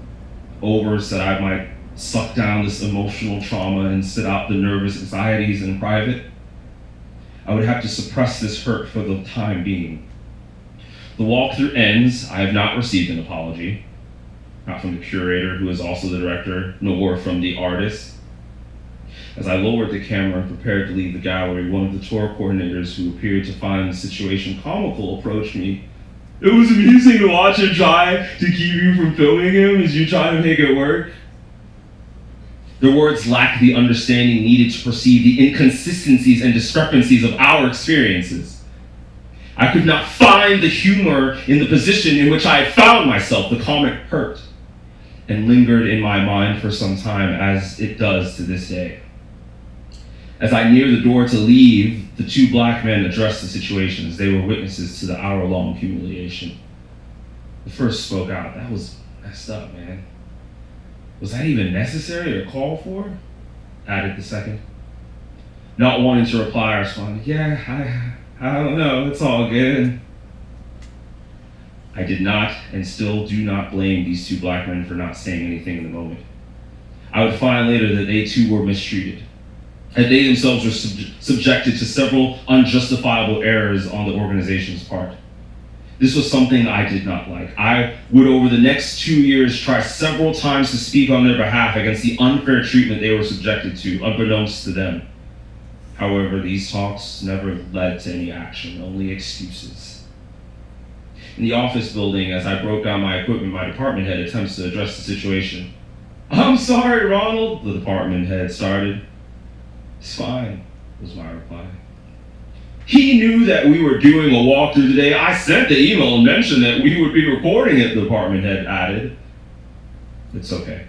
so that I might suck down this emotional trauma and sit out the nervous anxieties in private. I would have to suppress this hurt for the time being. The walkthrough ends. I have not received an apology, not from the curator, who is also the director, nor from the artist. As I lowered the camera and prepared to leave the gallery, one of the tour coordinators, who appeared to find the situation comical, approached me. "It was amusing to watch him try to keep you from filming him as you try to make it work." Their words lacked the understanding needed to perceive the inconsistencies and discrepancies of our experiences. I could not find the humor in the position in which I had found myself. The comment hurt and lingered in my mind for some time, as it does to this day. As I neared the door to leave, the two black men addressed the situation as they were witnesses to the hour-long humiliation. The first spoke out. "That was messed up, man. Was that even necessary or called for?" added the second. Not wanting to reply, I responded, "Yeah, I don't know, it's all good." I did not and still do not blame these two black men for not saying anything in the moment. I would find later that they too were mistreated, and they themselves were subjected to several unjustifiable errors on the organization's part. This was something I did not like. I would, over the next 2 years, try several times to speak on their behalf against the unfair treatment they were subjected to, unbeknownst to them. However, these talks never led to any action, only excuses. In the office building, as I broke down my equipment, my department head attempts to address the situation. "I'm sorry, Ronald," the department head started. "It's fine," was my reply. "He knew that we were doing a walkthrough today. I sent the email and mentioned that we would be recording it," the department head added. "It's okay."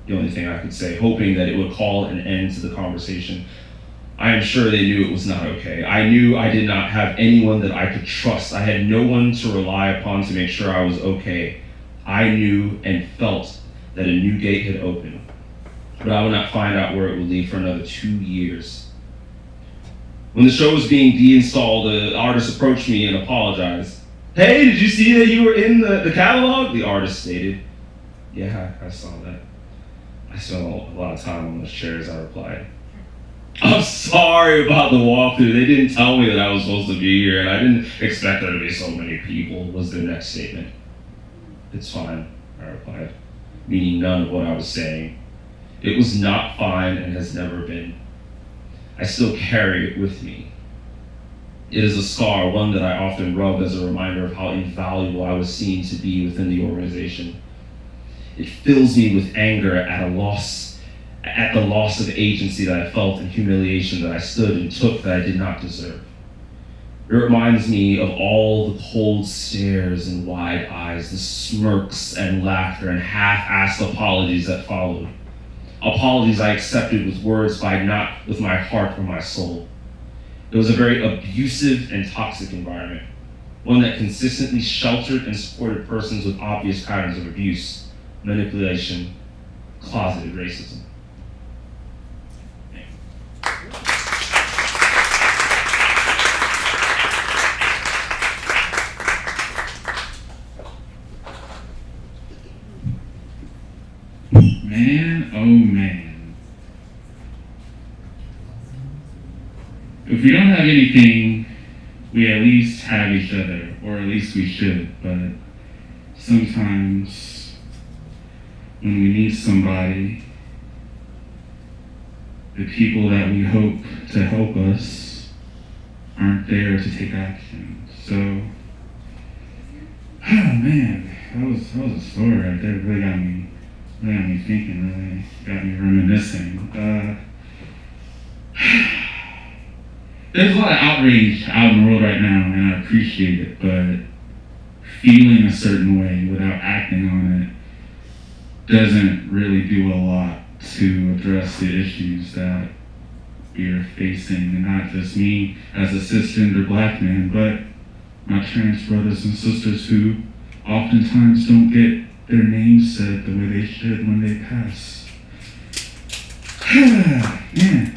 The only thing I could say, hoping that it would call an end to the conversation. I am sure they knew it was not okay. I knew I did not have anyone that I could trust. I had no one to rely upon to make sure I was okay. I knew and felt that a new gate had opened, but I would not find out where it would lead for another 2 years. When the show was being deinstalled, the artist approached me and apologized. "Hey, did you see that you were in the catalog?" the artist stated. "Yeah, I saw that. I spent a lot of time on those chairs," I replied. "I'm sorry about the walkthrough. They didn't tell me that I was supposed to be here, and I didn't expect there to be so many people," was their next statement. "It's fine," I replied, meaning none of what I was saying. It was not fine and has never been. I still carry it with me. It is a scar, one that I often rub as a reminder of how invaluable I was seen to be within the organization. It fills me with anger at the loss of agency that I felt and humiliation that I stood and took that I did not deserve. It reminds me of all the cold stares and wide eyes, the smirks and laughter and half-assed apologies that followed. Apologies I accepted with words, but not with my heart or my soul. It was a very abusive and toxic environment, one that consistently sheltered and supported persons with obvious patterns of abuse, manipulation, closeted racism. Man, oh man. If we don't have anything, we at least have each other, or at least we should, but sometimes when we need somebody, the people that we hope to help us aren't there to take action. So, oh man, that was a story right there. It really got me thinking, really got me reminiscing. There's a lot of outrage out in the world right now, and I appreciate it, but feeling a certain way without acting on it doesn't really do a lot to address the issues that we are facing, and not just me as a cisgender black man, but my trans brothers and sisters who oftentimes don't get their names said the way they should when they pass. Man,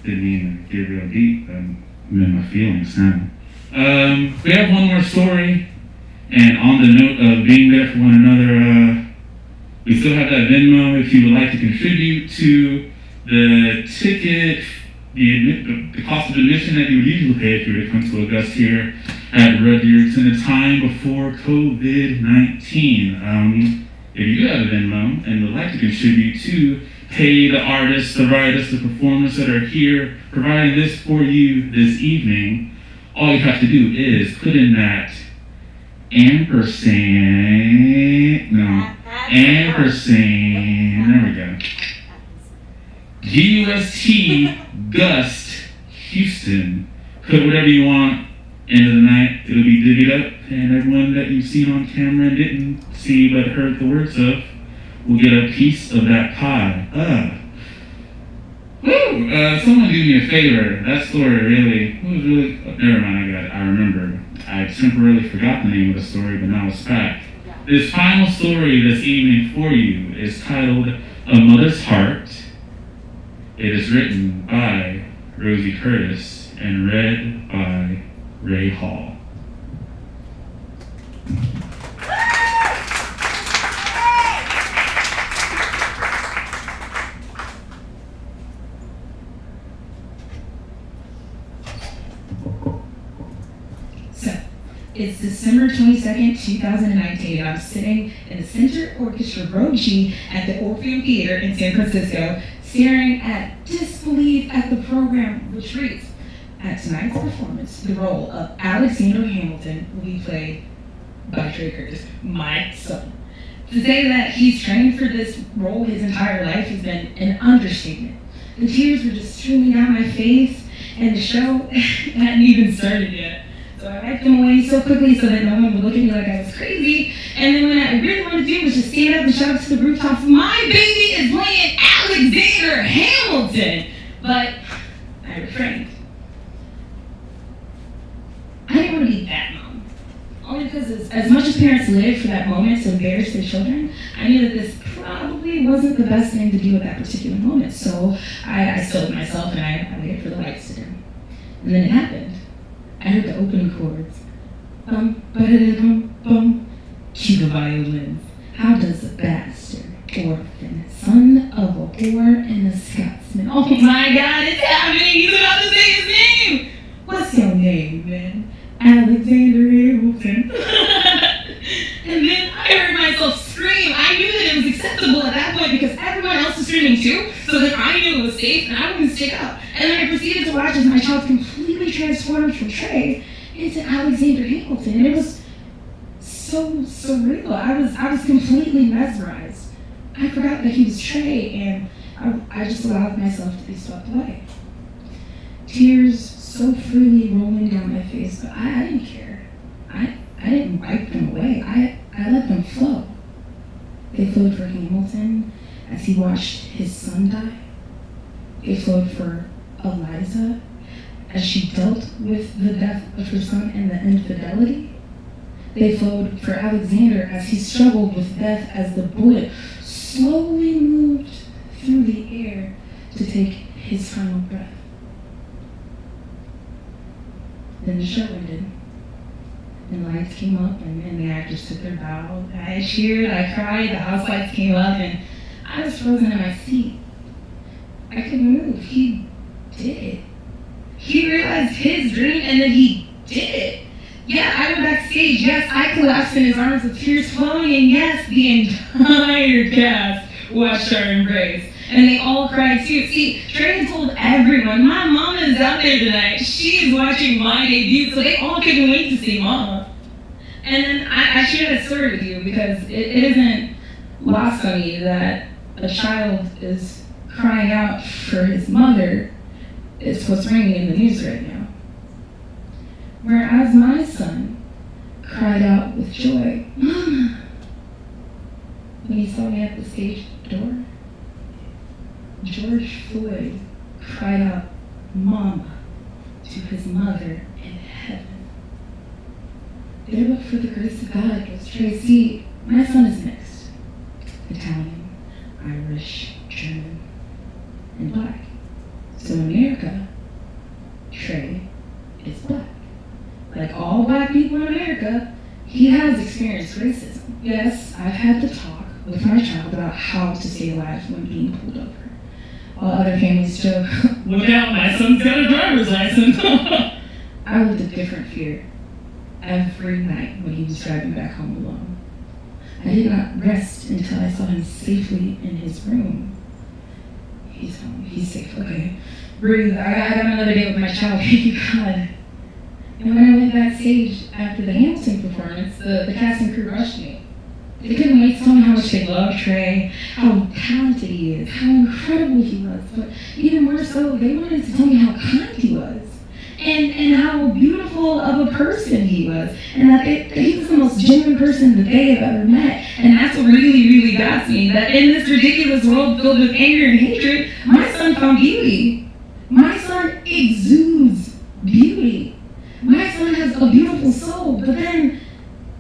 didn't mean to get real deep, but I'm in my feelings now. We have one more story, and on the note of being there for one another, we still have that Venmo if you would like to contribute to the ticket, the cost of admission that you would usually pay if you were to come to a GUST here at Rudz in a time before COVID-19. If you do have a Venmo and would like to contribute to pay the artists, the writers, the performers that are here providing this for you this evening, all you have to do is put in that ampersand, there we go. GUST, GUST, Houston. Put whatever you want into the night. It'll be divvied up, and everyone that you've seen on camera and didn't see but heard the words of will get a piece of that pie. Someone do me a favor. That story never mind, I remember. I temporarily forgot the name of the story, but now it's back. This final story this evening for you is titled A Mother's Heart. It is written by Rozie Curtis and read by Ray Hali. It's December 22nd, 2019, and I'm sitting in the Center Orchestra Row G at the Orpheum Theater in San Francisco, staring at disbelief at the program, which reads, at tonight's performance, the role of Alexander Hamilton will be played by Rachelle Curtis, my son. To say that he's trained for this role his entire life has been an understatement. The tears were just streaming down my face, and the show hadn't even started yet. So I wiped them away so quickly so that no one would look at me like I was crazy. And then when I really wanted to do was just stand up and shout to the rooftops, my baby is playing Alexander Hamilton! But I refrained. I didn't want to be that mom. Only because as much as parents live for that moment to embarrass their children, I knew that this probably wasn't the best thing to do at that particular moment. So I stilled myself and I waited for the lights to dim. And then it happened. I heard the opening chords. Bum, ba-da-da-bum, bum. Cue the violins. How does the bastard, orphan, son of a whore and a Scotsman? Oh my God, it's happening! He's about to say his name! What's your name, man? Alexander Hamilton. And then I heard myself scream. I knew that it was acceptable at that point because everyone else was screaming too, so that I knew it was safe and I wouldn't stick up. And then I proceeded to watch as my child completely transformed from Trey into Alexander Hamilton, and it was so surreal. I was completely mesmerized. I forgot that he was Trey, and I just allowed myself to be swept away. Tears so freely rolling down my face, but I didn't care. I didn't wipe them away. I let them flow. They flowed for Hamilton as he watched his son die. They flowed for Eliza as she dealt with the death of her son and the infidelity. They flowed for Alexander as he struggled with death as the bullet slowly moved through the air to take his final breath. Then the show ended. And the lights came up, and the actors took their bow. I cheered, I cried, the house lights came up, and I was frozen in my seat. I couldn't move. He did it. He realized his dream, and then he did it. Yeah, I went backstage. Yes, I collapsed in his arms with tears flowing, and yes, the entire cast watched our embrace. And they all cried too. See, Trey had told everyone, my mama is out there tonight. She is watching my debut, so they all couldn't wait to see mama. And then I share that story with you because it isn't lost on me that a child is crying out for his mother. It's what's ringing in the news right now. Whereas my son cried out with joy, Mama, when he saw me at the stage door. George Floyd cried out, Mama, to his mother in heaven. There but for the grace of God goes Trey. See, my son is mixed. Italian, Irish, German, and black. So in America, Trey is black. Like all black people in America, he has experienced racism. Yes, I've had to talk with my child about how to stay alive when being pulled over. While other families joke, look out, my son's got a driver's license. I lived a different fear every night when he was driving back home alone. I did not rest until I saw him safely in his room. He's home, he's safe, okay. Breathe, I got another day with my child, thank you God. And when I went backstage after the Hamilton performance, the cast and crew rushed me. They couldn't wait to tell me how much they loved Trey, how talented he is, how incredible he was, but even more so, they wanted to tell me how kind he was, and how beautiful of a person he was, and that he was the most genuine person that they have ever met. And that's what really, really got me, that in this ridiculous world filled with anger and hatred, my son found beauty. My son exudes beauty. My son has a beautiful soul, but then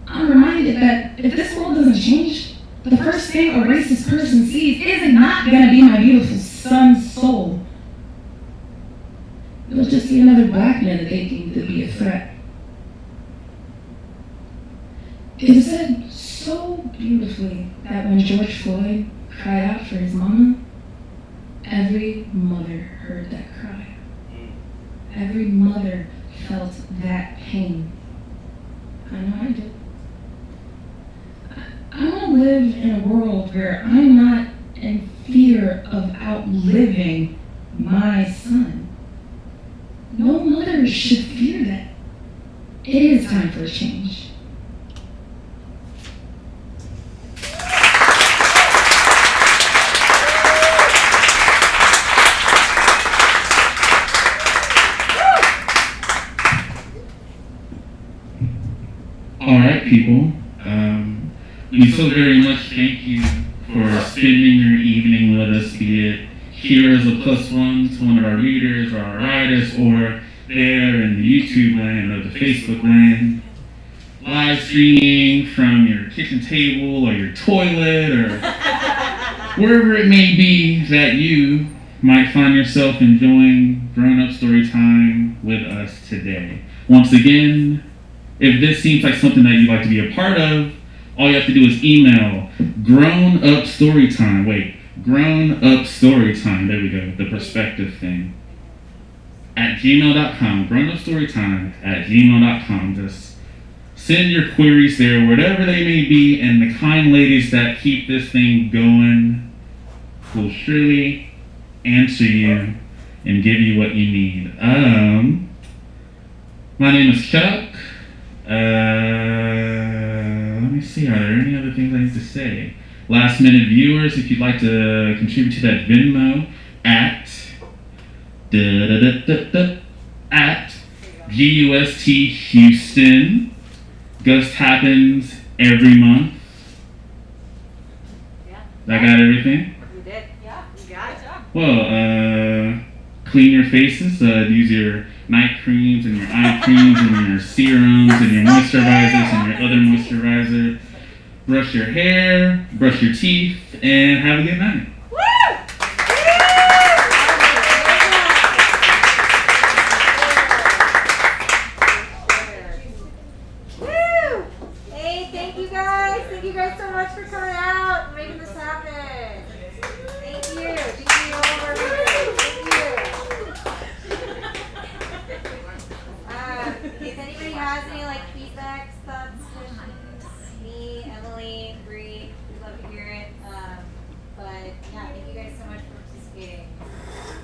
I'm reminded that if this world doesn't change, the first thing a racist person sees is not going to be my beautiful son's soul. It'll just be another black man that they deem to be a threat. It was said so beautifully that when George Floyd cried out for his mama, every mother heard that cry. Every mother felt that pain. I know I did. I want to live in a world where I'm not in fear of outliving my son. No mother should fear that. It is time for a change. All right, people. We so very much thank you for spending your evening with us, be it here as a +1 to one of our readers or our writers, or there in the YouTube land or the Facebook land, live streaming from your kitchen table or your toilet or wherever it may be that you might find yourself enjoying grown-up story time with us today. Once again, if this seems like something that you'd like to be a part of, all you have to do is email grown-up storytime, there we go, the perspective thing, at gmail.com, grownupstorytime@gmail.com. Just send your queries there, whatever they may be, and the kind ladies that keep this thing going will surely answer you and give you what you need. My name is Chuck. Let me see, are there any other things I need to say? Last minute viewers, if you'd like to contribute to that Venmo at GUST Houston. GUST happens every month. Yeah. I got everything? You did. Yeah, you got it. Well, clean your faces, use your night creams and your eye creams and your serums and your moisturizers and your other moisturizer. Brush your hair, brush your teeth, and have a good night. Woo! Hey, thank you guys. Thank you guys so much for coming out and making this happen. Thank you. Thank you all of our readers. Thank you. If anybody has any feedback, thoughts, questions, me, Emily, Bree, we'd love to hear it. But yeah, thank you guys so much for complicating